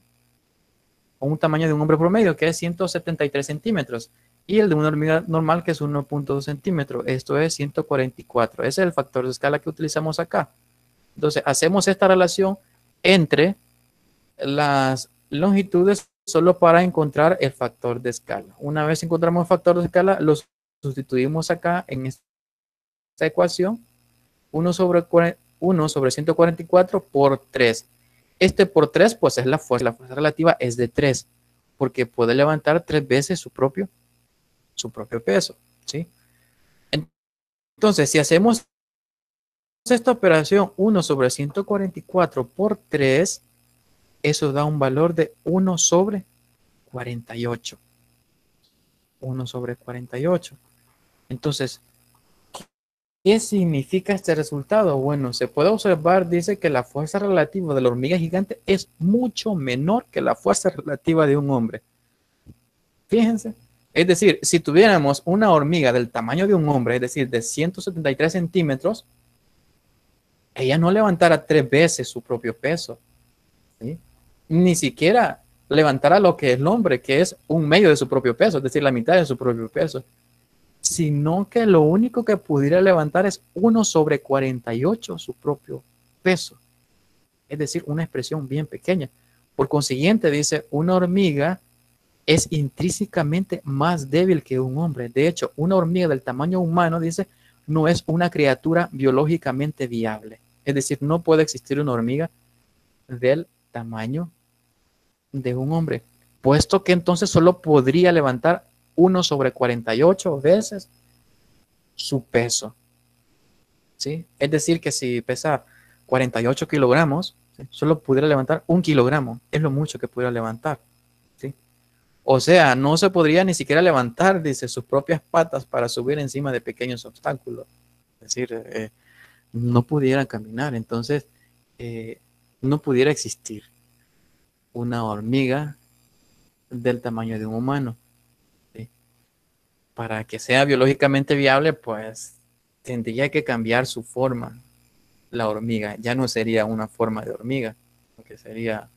O un tamaño de un hombre promedio que es 173 centímetros y el de una hormiga normal que es 1.2 centímetros. Esto es 144. Ese es el factor de escala que utilizamos acá. Entonces, hacemos esta relación entre las longitudes solo para encontrar el factor de escala. Una vez encontramos el factor de escala, lo sustituimos acá en esta ecuación 1 sobre 144 por 3. Este por 3, pues es la fuerza relativa es de 3, porque puede levantar 3 veces su propio peso, ¿sí? Entonces, si hacemos esta operación 1 sobre 144 por 3, eso da un valor de 1 sobre 48. 1 sobre 48. Entonces, ¿qué significa este resultado? Bueno, se puede observar, dice que la fuerza relativa de la hormiga gigante es mucho menor que la fuerza relativa de un hombre. Fíjense. Es decir, si tuviéramos una hormiga del tamaño de un hombre, es decir, de 173 centímetros, ella no levantara 3 veces su propio peso, ¿sí? Ni siquiera levantara lo que es el hombre, que es un medio de su propio peso, es decir, la mitad de su propio peso, sino que lo único que pudiera levantar es 1 sobre 48 su propio peso, es decir, una expresión bien pequeña. Por consiguiente, dice, una hormiga es intrínsecamente más débil que un hombre. De hecho, una hormiga del tamaño humano, dice, no es una criatura biológicamente viable. Es decir, no puede existir una hormiga del tamaño de un hombre, puesto que entonces solo podría levantar 1 sobre 48 veces su peso, ¿sí? Es decir, que si pesa 48 kilogramos, ¿sí? Solo pudiera levantar 1 kilogramo, es lo mucho que pudiera levantar, ¿sí? O sea, no se podría ni siquiera levantar, dice, sus propias patas para subir encima de pequeños obstáculos. Es decir, no pudiera caminar, entonces no pudiera existir una hormiga del tamaño de un humano, ¿sí? Para que sea biológicamente viable, pues tendría que cambiar su forma, la hormiga. Ya no sería una forma de hormiga, porque sería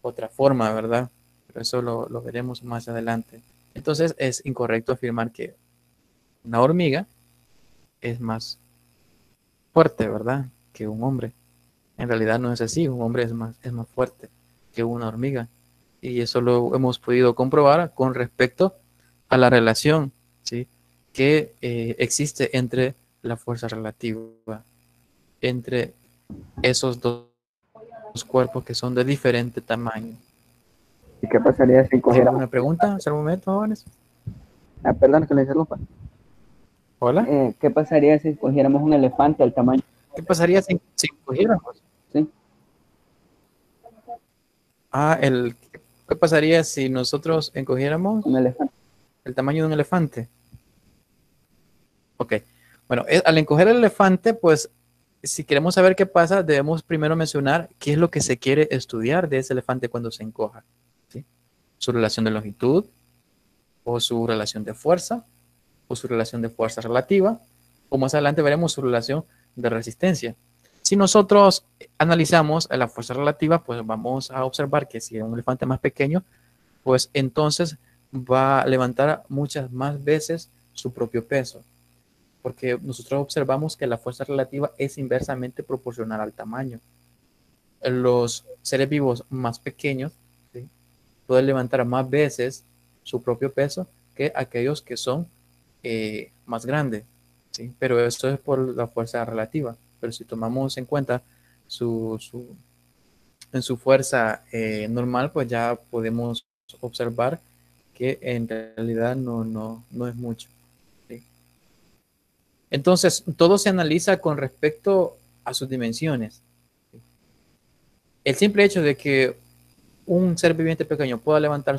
otra forma, ¿verdad? Pero eso lo veremos más adelante. Entonces es incorrecto afirmar que una hormiga es más fuerte, ¿verdad? Que un hombre. En realidad no es así, un hombre es más fuerte que una hormiga. Y eso lo hemos podido comprobar con respecto a la relación, ¿sí? Que existe entre la fuerza relativa, entre esos dos cuerpos que son de diferente tamaño. ¿Y qué pasaría si cogiéramos? ¿Alguna pregunta hasta el momento, jóvenes? Perdón que le interrumpa. Hola. ¿Qué pasaría si cogiéramos un elefante al tamaño? ¿Qué pasaría si cogiéramos? Sí, ¿Qué pasaría si nosotros encogiéramos un elefante. el tamaño de un elefante? Ok. Bueno, al encoger el elefante, pues, si queremos saber qué pasa, debemos primero mencionar qué es lo que se quiere estudiar de ese elefante cuando se encoja. ¿Sí? Su relación de longitud, o su relación de fuerza, o su relación de fuerza relativa, o más adelante veremos su relación de resistencia. Si nosotros analizamos la fuerza relativa, pues vamos a observar que si es un elefante más pequeño, pues entonces va a levantar muchas más veces su propio peso, porque nosotros observamos que la fuerza relativa es inversamente proporcional al tamaño. Los seres vivos más pequeños, ¿sí?, pueden levantar más veces su propio peso que aquellos que son más grandes, ¿sí? Pero eso es por la fuerza relativa. Pero si tomamos en cuenta en su fuerza normal, pues ya podemos observar que en realidad no es mucho, ¿sí? Entonces, todo se analiza con respecto a sus dimensiones. El simple hecho de que un ser viviente pequeño pueda levantar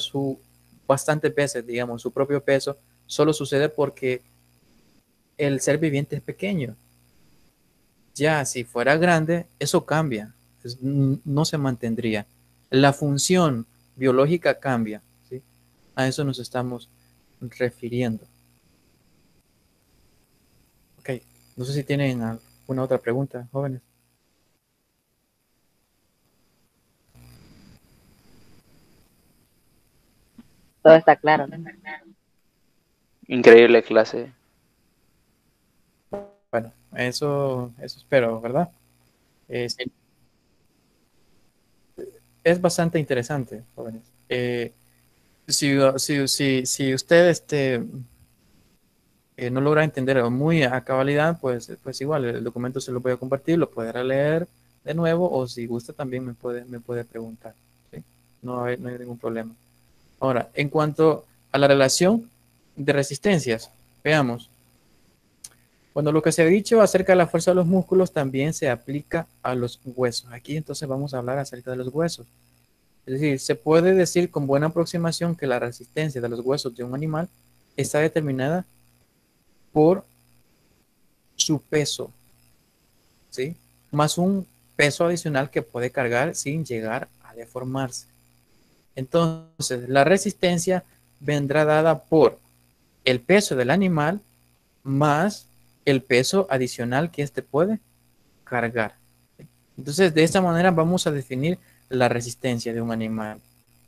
bastantes veces, digamos, su propio peso, solo sucede porque el ser viviente es pequeño. Ya si fuera grande, eso cambia, no se mantendría. La función biológica cambia, ¿sí? A eso nos estamos refiriendo. Ok, no sé si tienen alguna otra pregunta, jóvenes. Todo está claro. Increíble clase. Bueno, eso espero, ¿verdad? Sí, es bastante interesante, jóvenes. Si usted no logra entender muy a cabalidad, pues igual el documento se lo voy a compartir, lo podrá leer de nuevo o si gusta también me puede preguntar, ¿sí? No hay ningún problema. Ahora, en cuanto a la relación de resistencias, veamos. Bueno, lo que se ha dicho acerca de la fuerza de los músculos también se aplica a los huesos. Aquí entonces vamos a hablar acerca de los huesos. Es decir, se puede decir con buena aproximación que la resistencia de los huesos de un animal está determinada por su peso, ¿sí? Más un peso adicional que puede cargar sin llegar a deformarse. Entonces, la resistencia vendrá dada por el peso del animal más el peso adicional que éste puede cargar. Entonces, de esta manera vamos a definir la resistencia de un animal.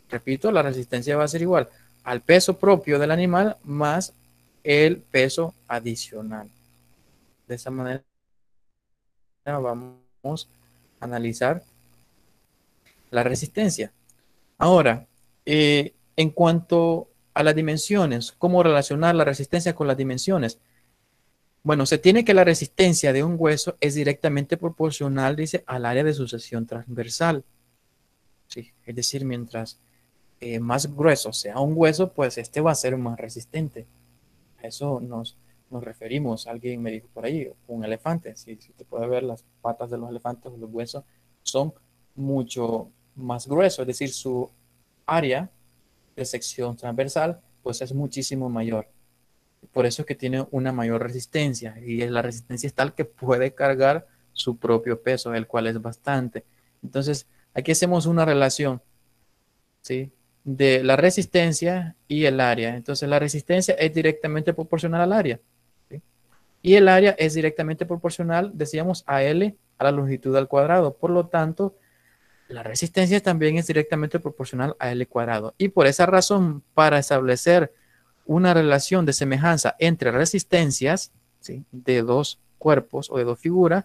Repito, la resistencia va a ser igual al peso propio del animal más el peso adicional. De esa manera vamos a analizar la resistencia. Ahora, en cuanto a las dimensiones, ¿cómo relacionar la resistencia con las dimensiones? Bueno, se tiene que la resistencia de un hueso es directamente proporcional, dice, al área de sucesión transversal. ¿Sí? Es decir, mientras más grueso sea un hueso, pues este va a ser más resistente. A eso nos referimos. Alguien me dijo por ahí, un elefante. Si te puede ver las patas de los elefantes o los huesos son mucho más gruesos, es decir, su área de sección transversal pues es muchísimo mayor. Por eso es que tiene una mayor resistencia y la resistencia es tal que puede cargar su propio peso, el cual es bastante. Entonces, aquí hacemos una relación, ¿sí?, de la resistencia y el área. Entonces, la resistencia es directamente proporcional al área, ¿sí? Y el área es directamente proporcional, decíamos, a L a la longitud al cuadrado. Por lo tanto, la resistencia también es directamente proporcional a L cuadrado. Y por esa razón, para establecer una relación de semejanza entre resistencias, ¿sí?, de dos cuerpos o de dos figuras,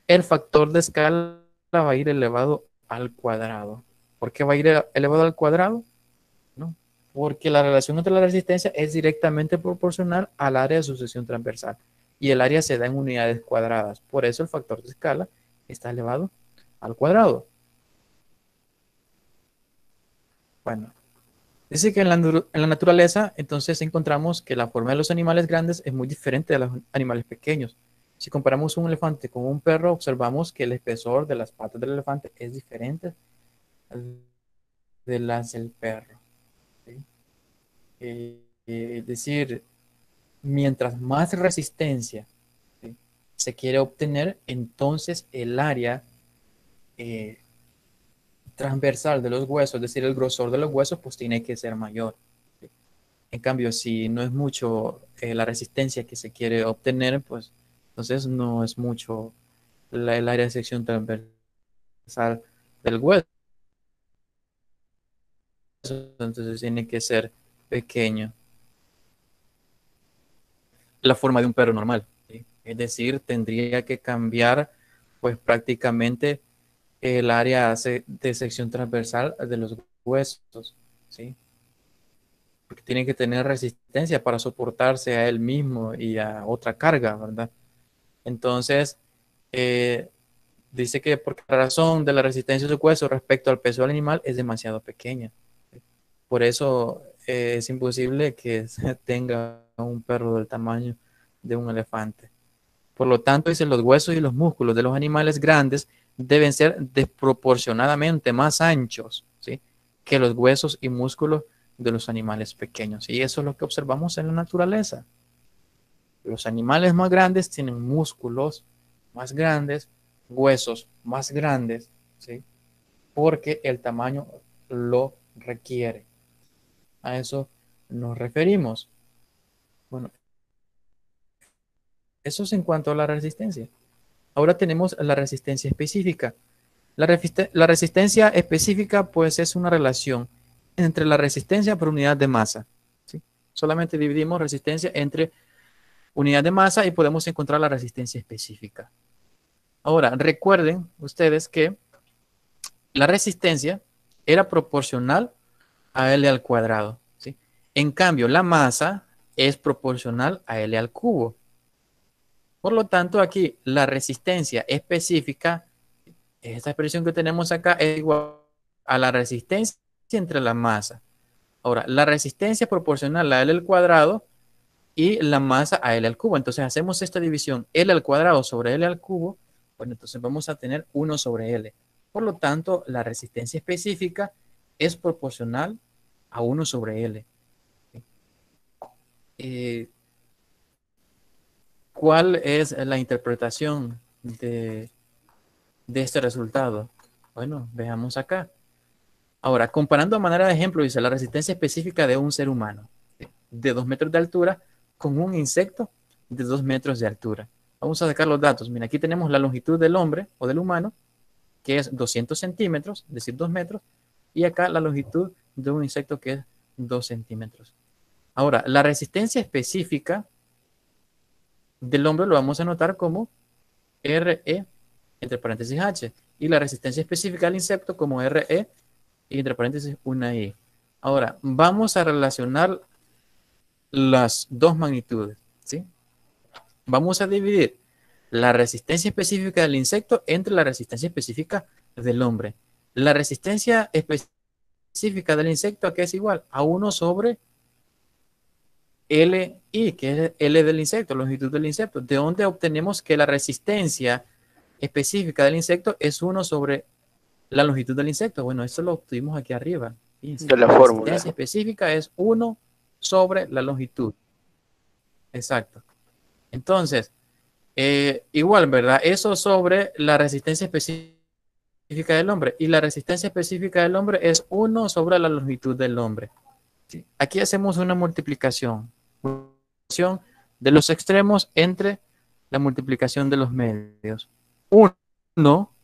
el factor de escala va a ir elevado al cuadrado. ¿Por qué va a ir elevado al cuadrado? ¿No? Porque la relación entre la resistencia es directamente proporcional al área de sucesión transversal y el área se da en unidades cuadradas. Por eso el factor de escala está elevado al cuadrado. Bueno, Dice que en la naturaleza, entonces encontramos que la forma de los animales grandes es muy diferente de los animales pequeños. Si comparamos un elefante con un perro, observamos que el espesor de las patas del elefante es diferente de las del perro. ¿Sí? Es decir, mientras más resistencia, ¿sí?, se quiere obtener, entonces el área eh, transversal de los huesos, es decir, el grosor de los huesos, pues tiene que ser mayor. En cambio, si no es mucho la resistencia que se quiere obtener, pues entonces no es mucho el área de sección transversal del hueso, entonces tiene que ser pequeño. La forma de un perro normal, ¿sí? Es decir, tendría que cambiar pues prácticamente el área de sección transversal de los huesos, ¿sí? Porque tiene que tener resistencia para soportarse a él mismo y a otra carga, ¿verdad? Entonces, eh, dice que por razón de la resistencia de su hueso respecto al peso del animal es demasiado pequeña. Por eso es imposible que se tenga un perro del tamaño de un elefante. Por lo tanto, dice, los huesos y los músculos de los animales grandes deben ser desproporcionadamente más anchos, ¿sí?, que los huesos y músculos de los animales pequeños. Y eso es lo que observamos en la naturaleza. Los animales más grandes tienen músculos más grandes, huesos más grandes, ¿sí?, porque el tamaño lo requiere. A eso nos referimos. Bueno, eso es en cuanto a la resistencia. Ahora tenemos la resistencia específica. La resistencia específica, pues, es una relación entre la resistencia por unidad de masa, ¿sí? Solamente dividimos resistencia entre unidad de masa y podemos encontrar la resistencia específica. Ahora, recuerden ustedes que la resistencia era proporcional a L al cuadrado, ¿sí? En cambio, la masa es proporcional a L al cubo. Por lo tanto, aquí la resistencia específica, esta expresión que tenemos acá, es igual a la resistencia entre la masa. Ahora, la resistencia es proporcional a L al cuadrado y la masa a L al cubo. Entonces hacemos esta división L al cuadrado sobre L al cubo. Bueno, entonces vamos a tener 1 sobre L. Por lo tanto, la resistencia específica es proporcional a 1 sobre L. Eh, ¿Cuál es la interpretación de este resultado? Bueno, veamos acá. Ahora, comparando a manera de ejemplo, dice la resistencia específica de un ser humano de 2 metros de altura con un insecto de 2 metros de altura. Vamos a sacar los datos. Mira, aquí tenemos la longitud del hombre o del humano, que es 200 centímetros, es decir, 2 metros, y acá la longitud de un insecto que es 2 centímetros. Ahora, la resistencia específica del hombre lo vamos a anotar como RE entre paréntesis H, y la resistencia específica del insecto como RE y entre paréntesis una I. Ahora, vamos a relacionar las dos magnitudes, ¿sí? Vamos a dividir la resistencia específica del insecto entre la resistencia específica del hombre. La resistencia específica del insecto, ¿a qué es igual? A 1 sobre LI, que es L del insecto, longitud del insecto. ¿De dónde obtenemos que la resistencia específica del insecto es 1 sobre la longitud del insecto? Bueno, eso lo obtuvimos aquí arriba. Fíjense, De la la fórmula. resistencia específica es 1 sobre la longitud. Exacto. Entonces, igual, ¿verdad? Eso sobre la resistencia específica del hombre. Y la resistencia específica del hombre es 1 sobre la longitud del hombre. ¿Sí? Aquí hacemos una multiplicación. Multiplicación de los extremos entre la multiplicación de los medios. 1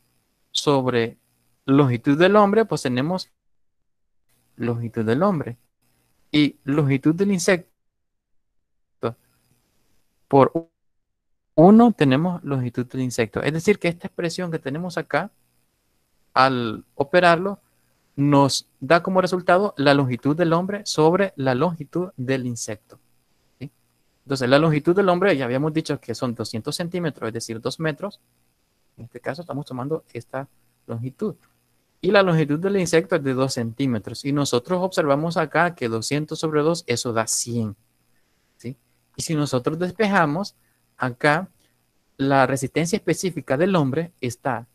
sobre longitud del hombre, pues tenemos longitud del hombre. Y longitud del insecto por 1 tenemos longitud del insecto. Es decir, que esta expresión que tenemos acá, al operarlo, nos da como resultado la longitud del hombre sobre la longitud del insecto. ¿Sí? Entonces, la longitud del hombre, ya habíamos dicho que son 200 centímetros, es decir, 2 metros. En este caso estamos tomando esta longitud. y la longitud del insecto es de 2 centímetros. Y nosotros observamos acá que 200 sobre 2, eso da 100. ¿Sí? Y si nosotros despejamos, acá la resistencia específica del hombre está,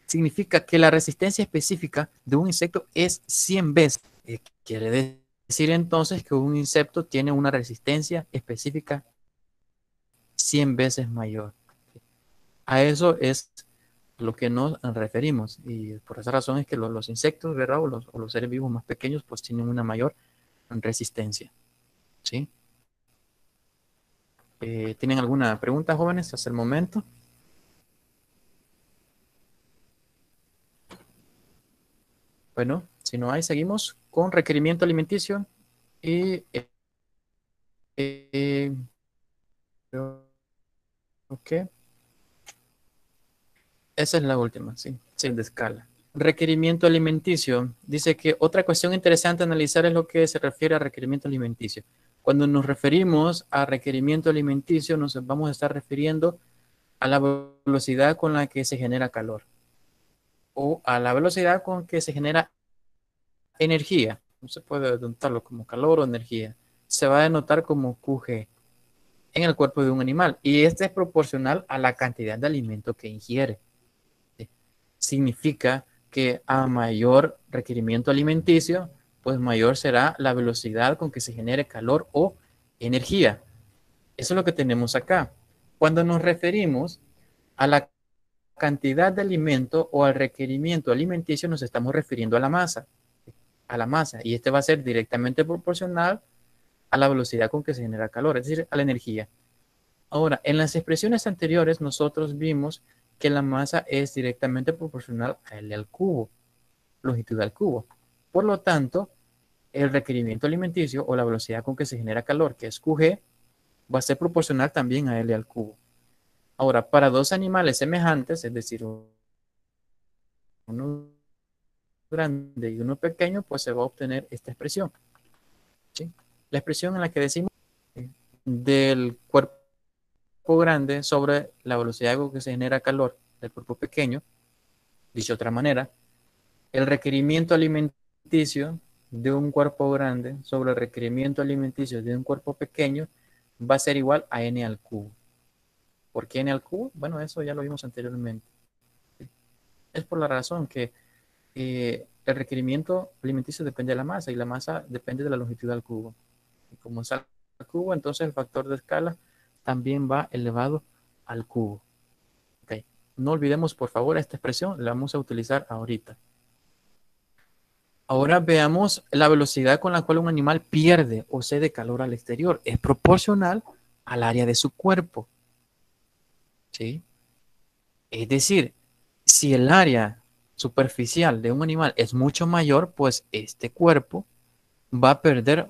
significa que la resistencia específica de un insecto es 100 veces. Quiere decir entonces que un insecto tiene una resistencia específica 100 veces mayor. A eso es lo que nos referimos, y por esa razón es que los insectos, ¿verdad? O los seres vivos más pequeños pues tienen una mayor resistencia. ¿Sí? ¿Tienen alguna pregunta, jóvenes, hasta el momento? Bueno, si no hay, seguimos con requerimiento alimenticio y ok. Esa es la última, sí, de escala. Requerimiento alimenticio. Dice que otra cuestión interesante a analizar es lo que se refiere a requerimiento alimenticio. Cuando nos referimos a requerimiento alimenticio, nos vamos a estar refiriendo a la velocidad con la que se genera calor o a la velocidad con que se genera energía. No se puede denotarlo como calor o energía. Se va a denotar como QG en el cuerpo de un animal y este es proporcional a la cantidad de alimento que ingiere. Significa que a mayor requerimiento alimenticio, pues mayor será la velocidad con que se genere calor o energía. Eso es lo que tenemos acá. Cuando nos referimos a la cantidad de alimento o al requerimiento alimenticio, nos estamos refiriendo a la masa. Y este va a ser directamente proporcional a la velocidad con que se genera calor, es decir, a la energía. Ahora, en las expresiones anteriores nosotros vimos que la masa es directamente proporcional a L al cubo, longitud al cubo. Por lo tanto, el requerimiento alimenticio o la velocidad con que se genera calor, que es QG, va a ser proporcional también a L al cubo. Ahora, para dos animales semejantes, es decir, uno grande y uno pequeño, pues se va a obtener esta expresión. ¿Sí? La expresión en la que decimos del cuerpo grande sobre la velocidad con que se genera calor del cuerpo pequeño. Dicho de otra manera, el requerimiento alimenticio de un cuerpo grande sobre el requerimiento alimenticio de un cuerpo pequeño va a ser igual a n al cubo. ¿Por qué n al cubo? Bueno, eso ya lo vimos anteriormente. Es por la razón que el requerimiento alimenticio depende de la masa y la masa depende de la longitud al cubo. Y como es al cubo, entonces el factor de escala también va elevado al cubo. Okay. No olvidemos, por favor, esta expresión, la vamos a utilizar ahorita. Ahora veamos la velocidad con la cual un animal pierde o cede calor al exterior. Es proporcional al área de su cuerpo. ¿Sí? Es decir, si el área superficial de un animal es mucho mayor, pues este cuerpo va a perder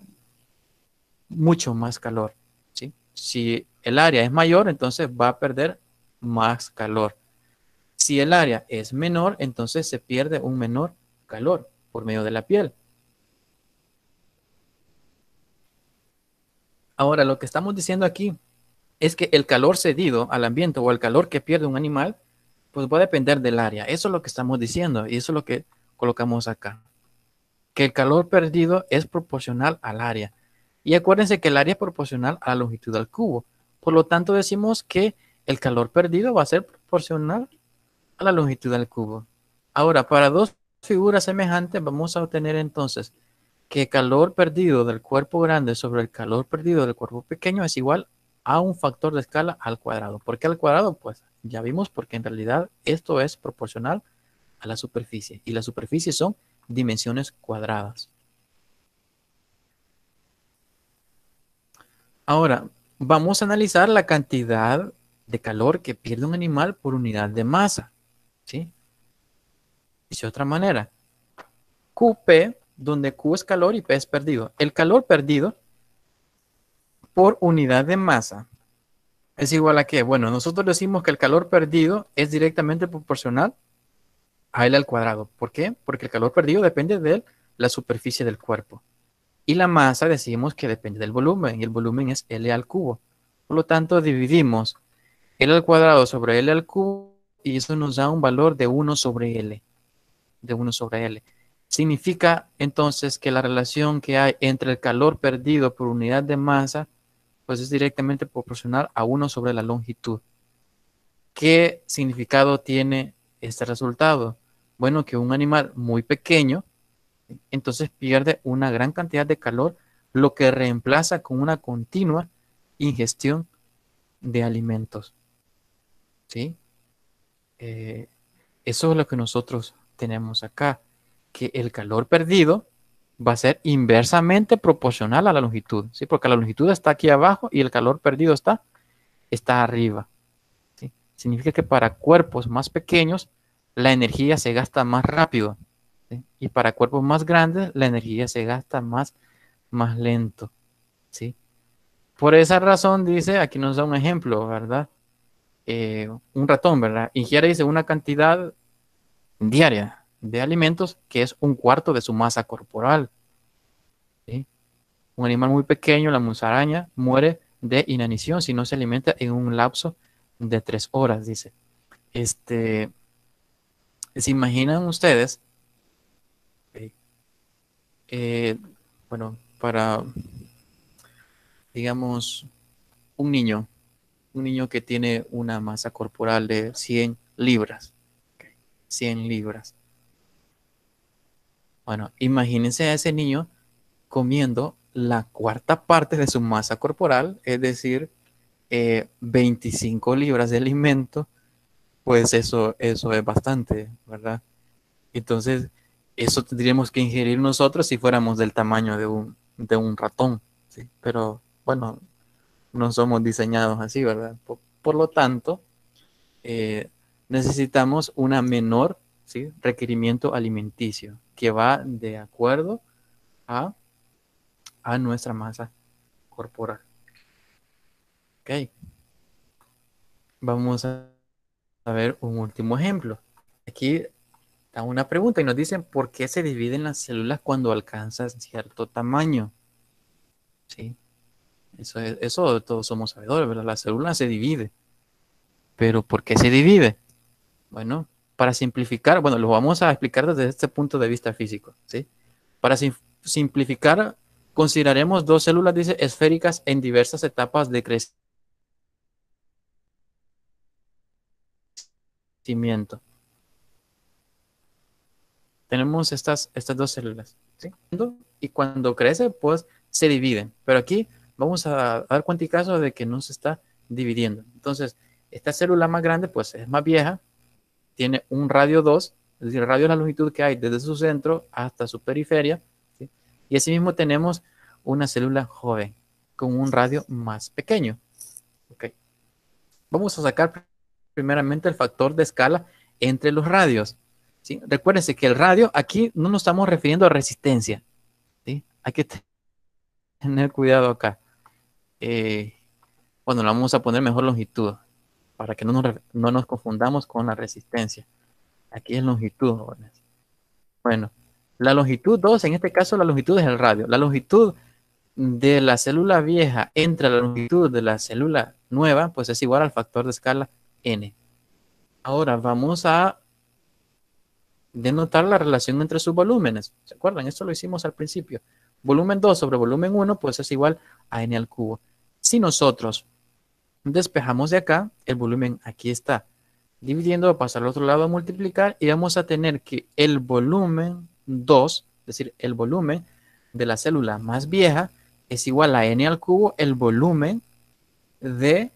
mucho más calor. ¿Sí? Si el área es mayor, entonces va a perder más calor. Si el área es menor, entonces se pierde un menor calor por medio de la piel. Ahora, lo que estamos diciendo aquí es que el calor cedido al ambiente o el calor que pierde un animal, pues va a depender del área. Eso es lo que estamos diciendo y eso es lo que colocamos acá. Que el calor perdido es proporcional al área. Y acuérdense que el área es proporcional a la longitud al cubo. Por lo tanto, decimos que el calor perdido va a ser proporcional a la longitud al cubo. Ahora, para dos figuras semejantes, vamos a obtener entonces que calor perdido del cuerpo grande sobre el calor perdido del cuerpo pequeño es igual a un factor de escala al cuadrado. ¿Por qué al cuadrado? Pues ya vimos, porque en realidad esto es proporcional a la superficie. Y la superficie son dimensiones cuadradas. Ahora, vamos a analizar la cantidad de calor que pierde un animal por unidad de masa. ¿Sí? De otra manera, QP, donde Q es calor y P es perdido. El calor perdido por unidad de masa es igual a qué? Bueno, nosotros decimos que el calor perdido es directamente proporcional a L al cuadrado. ¿Por qué? Porque el calor perdido depende de la superficie del cuerpo. Y la masa decimos que depende del volumen, y el volumen es L al cubo. Por lo tanto, dividimos L al cuadrado sobre L al cubo y eso nos da un valor de 1 sobre L. De 1 sobre L. Significa entonces que la relación que hay entre el calor perdido por unidad de masa pues es directamente proporcional a 1 sobre la longitud. ¿Qué significado tiene este resultado? Bueno, que un animal muy pequeño entonces pierde una gran cantidad de calor, lo que reemplaza con una continua ingestión de alimentos. ¿Sí? Eso es lo que nosotros tenemos acá, que el calor perdido va a ser inversamente proporcional a la longitud, ¿sí? Porque la longitud está aquí abajo y el calor perdido está arriba, ¿sí? Significa que para cuerpos más pequeños la energía se gasta más rápido, ¿sí? Y para cuerpos más grandes la energía se gasta más lento, ¿sí? Por esa razón dice, aquí nos da un ejemplo, ¿verdad? Un ratón, ¿verdad? Ingiere, dice, una cantidad diaria de alimentos que es 1/4 de su masa corporal, ¿sí? Un animal muy pequeño, la musaraña, muere de inanición si no se alimenta en un lapso de 3 horas, dice. ¿Se imaginan ustedes? Eh, bueno, para, digamos, un niño que tiene una masa corporal de 100 libras. 100 libras. Bueno, imagínense a ese niño comiendo la 1/4 parte de su masa corporal, es decir, 25 libras de alimento, pues eso es bastante, ¿verdad? Entonces, eso tendríamos que ingerir nosotros si fuéramos del tamaño de un ratón, ¿sí? Pero bueno, no somos diseñados así, ¿verdad? Por lo tanto, necesitamos una menor, ¿sí?, requerimiento alimenticio que va de acuerdo a nuestra masa corporal. Ok. Vamos a ver un último ejemplo. Aquí está una pregunta y nos dicen por qué se dividen las células cuando alcanzan cierto tamaño. ¿Sí? Eso todos somos sabedores, ¿verdad? La célula se divide. ¿Pero por qué se divide? Bueno, para simplificar, bueno, lo vamos a explicar desde este punto de vista físico, ¿sí? Para simplificar, consideraremos 2 células, dice, esféricas en diversas etapas de crecimiento. Tenemos estas 2 células, ¿sí? Y cuando crece, pues se dividen. Pero aquí vamos a dar cuenticazo de que no se está dividiendo. Entonces, esta célula más grande, pues es más vieja, tiene un radio 2, es decir, el radio es la longitud que hay desde su centro hasta su periferia, ¿sí? Y asimismo tenemos una célula joven con un radio más pequeño. Okay. Vamos a sacar primeramente el factor de escala entre los radios, ¿sí? Recuérdense que el radio, aquí no nos estamos refiriendo a resistencia, ¿sí? Hay que tener cuidado acá. Bueno, le vamos a poner mejor longitud para que no nos confundamos con la resistencia. Aquí es longitud, jóvenes. Bueno, la longitud 2, en este caso la longitud es el radio. La longitud de la célula vieja entre la longitud de la célula nueva, pues es igual al factor de escala n. Ahora vamos a denotar la relación entre sus volúmenes. ¿Se acuerdan? Esto lo hicimos al principio. Volumen 2 sobre volumen 1, pues es igual a n al cubo. Si nosotros despejamos de acá, el volumen aquí está. Dividiendo, va a pasar al otro lado a multiplicar y vamos a tener que el volumen 2, es decir, el volumen de la célula más vieja es igual a n al cubo, el volumen de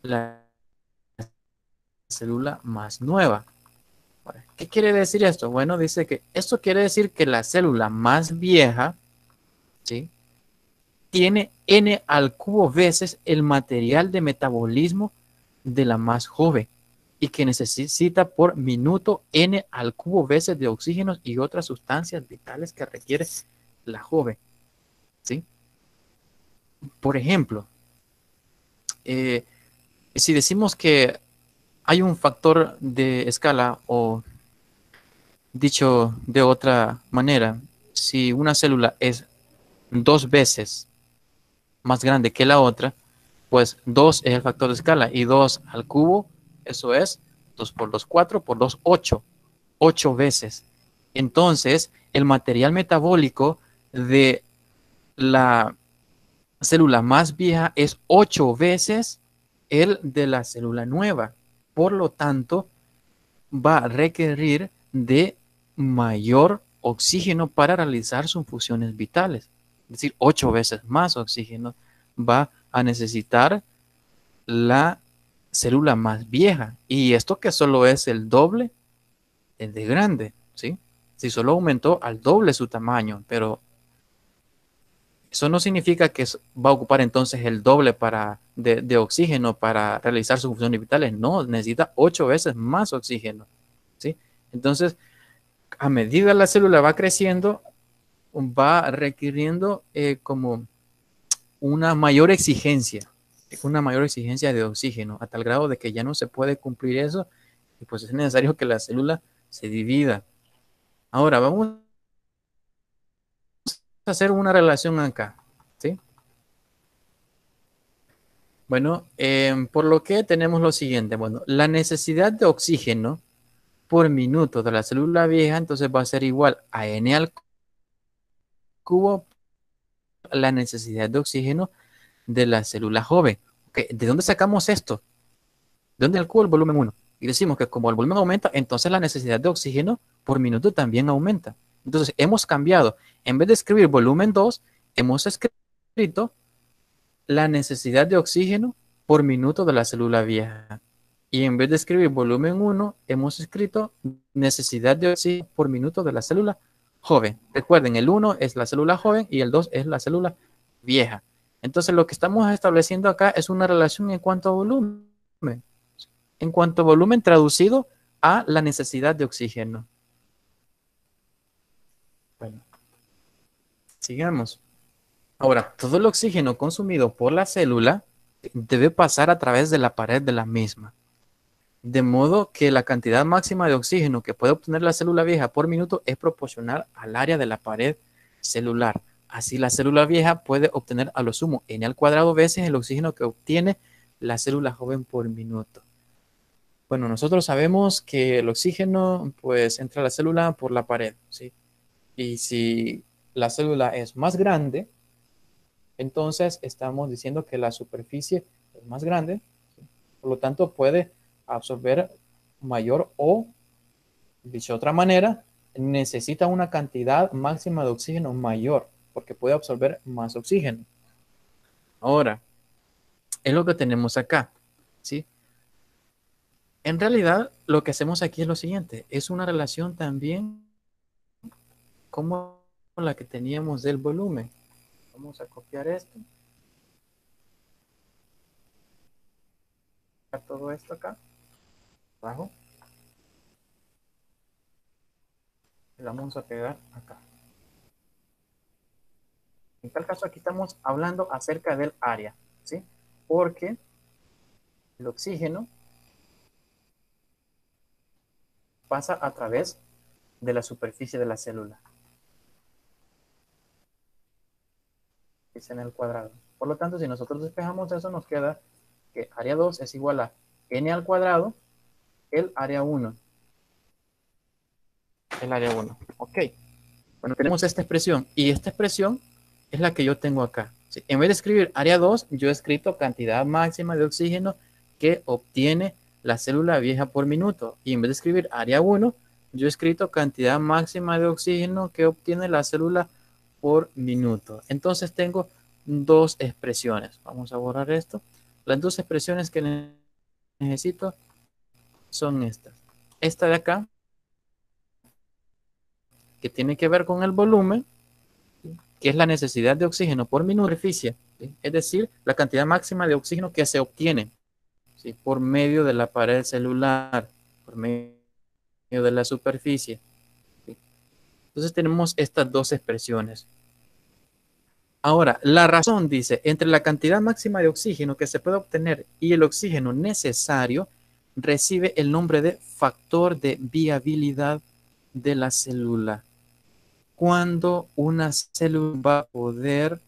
la célula más nueva. ¿Qué quiere decir esto? Bueno, dice que esto quiere decir que la célula más vieja, ¿sí?, tiene n al cubo veces el material de metabolismo de la más joven y que necesita por minuto n al cubo veces de oxígeno y otras sustancias vitales que requiere la joven, ¿sí? Por ejemplo, si decimos que hay un factor de escala, o dicho de otra manera, si una célula es 2 veces más grande que la otra, pues 2 es el factor de escala y 2 al cubo Eso es 2 por 2, 4 por 2, 8. 8 veces. Entonces, el material metabólico de la célula más vieja es 8 veces el de la célula nueva. Por lo tanto, va a requerir de mayor oxígeno para realizar sus funciones vitales. Es decir, 8 veces más oxígeno va a necesitar la célula más vieja. Y esto que solo es el doble de grande, ¿sí? Si solo aumentó al doble su tamaño, pero eso no significa que va a ocupar entonces el doble de oxígeno para realizar sus funciones vitales. No, necesita 8 veces más oxígeno, ¿sí? Entonces, a medida que la célula va creciendo, va requiriendo como una mayor exigencia de oxígeno, a tal grado de que ya no se puede cumplir eso, y pues es necesario que la célula se divida. Ahora, vamos a hacer una relación acá, ¿sí? Bueno, por lo que tenemos lo siguiente. Bueno, la necesidad de oxígeno por minuto de la célula vieja, entonces va a ser igual a N al cubo la necesidad de oxígeno de la célula joven. Okay, ¿de dónde sacamos esto? ¿De dónde al cubo el volumen 1? Y decimos que como el volumen aumenta, entonces la necesidad de oxígeno por minuto también aumenta. Entonces hemos cambiado. En vez de escribir volumen 2, hemos escrito la necesidad de oxígeno por minuto de la célula vieja. Y en vez de escribir volumen 1, hemos escrito necesidad de oxígeno por minuto de la célula joven. Recuerden, el 1 es la célula joven y el 2 es la célula vieja. Entonces lo que estamos estableciendo acá es una relación en cuanto a volumen. En cuanto a volumen traducido a la necesidad de oxígeno. Bueno, sigamos. Ahora, todo el oxígeno consumido por la célula debe pasar a través de la pared de la misma. De modo que la cantidad máxima de oxígeno que puede obtener la célula vieja por minuto es proporcional al área de la pared celular. Así la célula vieja puede obtener a lo sumo n al cuadrado veces el oxígeno que obtiene la célula joven por minuto. Bueno, nosotros sabemos que el oxígeno pues entra a la célula por la pared, ¿sí? Y si la célula es más grande, entonces estamos diciendo que la superficie es más grande, ¿sí? Por lo tanto puede absorber mayor o, dicho de otra manera, necesita una cantidad máxima de oxígeno mayor, porque puede absorber más oxígeno. Ahora, es lo que tenemos acá, ¿sí? En realidad, lo que hacemos aquí es lo siguiente, es una relación también como la que teníamos del volumen. Vamos a copiar esto. Todo esto acá, abajo. Y lo vamos a pegar acá. En tal caso, aquí estamos hablando acerca del área, ¿sí? Porque el oxígeno pasa a través de la superficie de la célula. Es en el cuadrado. Por lo tanto, si nosotros despejamos eso, nos queda que área 2 es igual a n al cuadrado, el área 1. El área 1. Ok. Bueno, tenemos esta expresión. Y esta expresión es la que yo tengo acá. ¿Sí? En vez de escribir área 2, yo he escrito cantidad máxima de oxígeno que obtiene la célula vieja por minuto. Y en vez de escribir área 1, yo he escrito cantidad máxima de oxígeno que obtiene la célula por minuto. Entonces tengo dos expresiones. Vamos a borrar esto. Las dos expresiones que necesito son estas. Esta de acá, que tiene que ver con el volumen, que es la necesidad de oxígeno por minuto de superficie, ¿sí? Es decir, la cantidad máxima de oxígeno que se obtiene, ¿sí? Por medio de la pared celular, por medio de la superficie, ¿sí? Entonces tenemos estas dos expresiones. Ahora, la razón dice, entre la cantidad máxima de oxígeno que se puede obtener y el oxígeno necesario, recibe el nombre de factor de viabilidad de la célula. Cuando una célula va a poder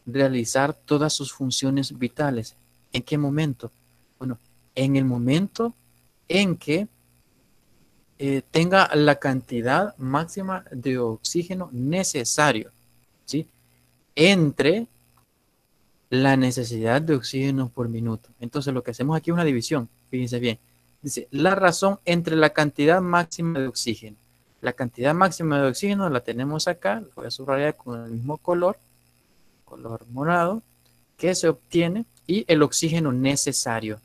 realizar todas sus funciones vitales. ¿En qué momento? Bueno, en el momento en que tenga la cantidad máxima de oxígeno necesario, ¿sí? Entre la necesidad de oxígeno por minuto. Entonces lo que hacemos aquí es una división, fíjense bien. Dice, la razón entre la cantidad máxima de oxígeno. La cantidad máxima de oxígeno la tenemos acá, lo voy a subrayar con el mismo color morado, que se obtiene, y el oxígeno necesario.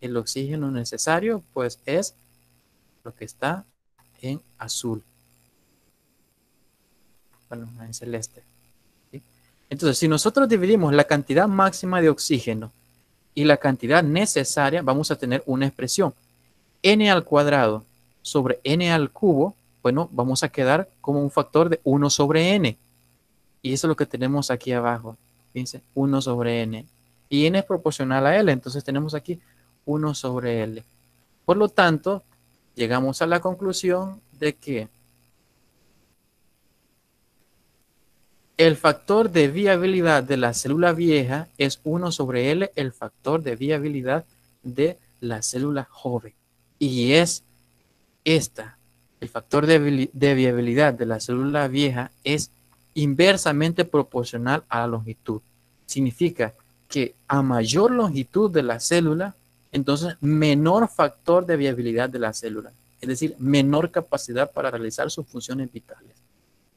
El oxígeno necesario, pues, es lo que está en azul. Bueno, en celeste. ¿Sí? Entonces, si nosotros dividimos la cantidad máxima de oxígeno y la cantidad necesaria, vamos a tener una expresión. N al cuadrado sobre N al cubo, bueno, vamos a quedar como un factor de 1 sobre N. Y eso es lo que tenemos aquí abajo. Fíjense, 1 sobre N. Y N es proporcional a L, entonces tenemos aquí 1 sobre L. Por lo tanto, llegamos a la conclusión de que el factor de viabilidad de la célula vieja es 1 sobre L, el factor de viabilidad de la célula joven. Y es el factor de viabilidad de la célula vieja es inversamente proporcional a la longitud. Significa que a mayor longitud de la célula, entonces menor factor de viabilidad de la célula. Es decir, menor capacidad para realizar sus funciones vitales.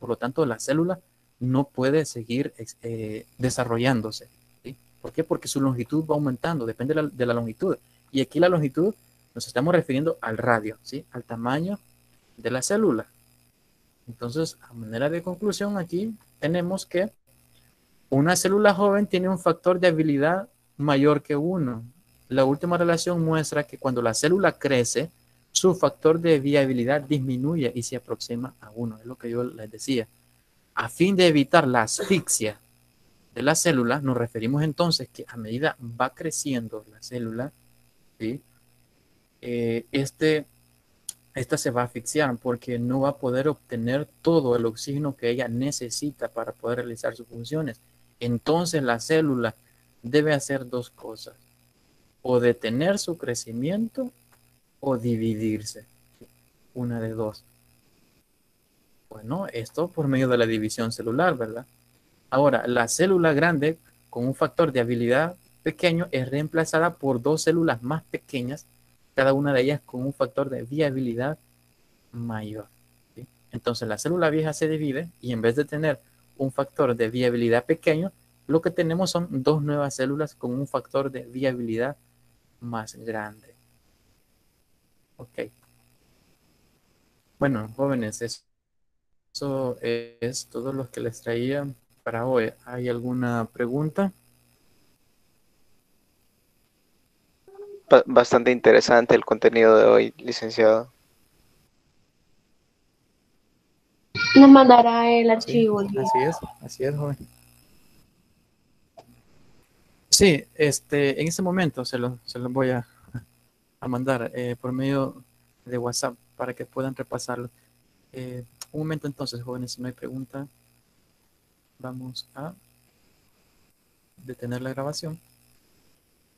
Por lo tanto, la célula no puede seguir desarrollándose. ¿Sí? ¿Por qué? Porque su longitud va aumentando, depende de la longitud. Y aquí la longitud nos estamos refiriendo al radio, ¿sí? Al tamaño de la célula. Entonces, a manera de conclusión, aquí tenemos que una célula joven tiene un factor de habilidad mayor que 1. La última relación muestra que cuando la célula crece, su factor de viabilidad disminuye y se aproxima a 1. Es lo que yo les decía. A fin de evitar la asfixia de la célula, nos referimos entonces que a medida va creciendo la célula, ¿sí? Esta se va a asfixiar porque no va a poder obtener todo el oxígeno que ella necesita para poder realizar sus funciones. Entonces la célula debe hacer dos cosas: o detener su crecimiento o dividirse. Una de dos. Bueno, esto por medio de la división celular, ¿verdad? Ahora, la célula grande con un factor de habilidad pequeño es reemplazada por dos células más pequeñas, cada una de ellas con un factor de viabilidad mayor. ¿Sí? Entonces la célula vieja se divide y en vez de tener un factor de viabilidad pequeño, lo que tenemos son dos nuevas células con un factor de viabilidad más grande. Ok. Bueno, jóvenes, eso es todo lo que les traía para hoy. ¿Hay alguna pregunta? Bastante interesante el contenido de hoy, licenciado. Nos mandará el Sí, archivo. así es, joven. Sí, en ese momento se los voy a mandar por medio de WhatsApp para que puedan repasarlo. Un momento entonces, jóvenes, si no hay pregunta, vamos a detener la grabación.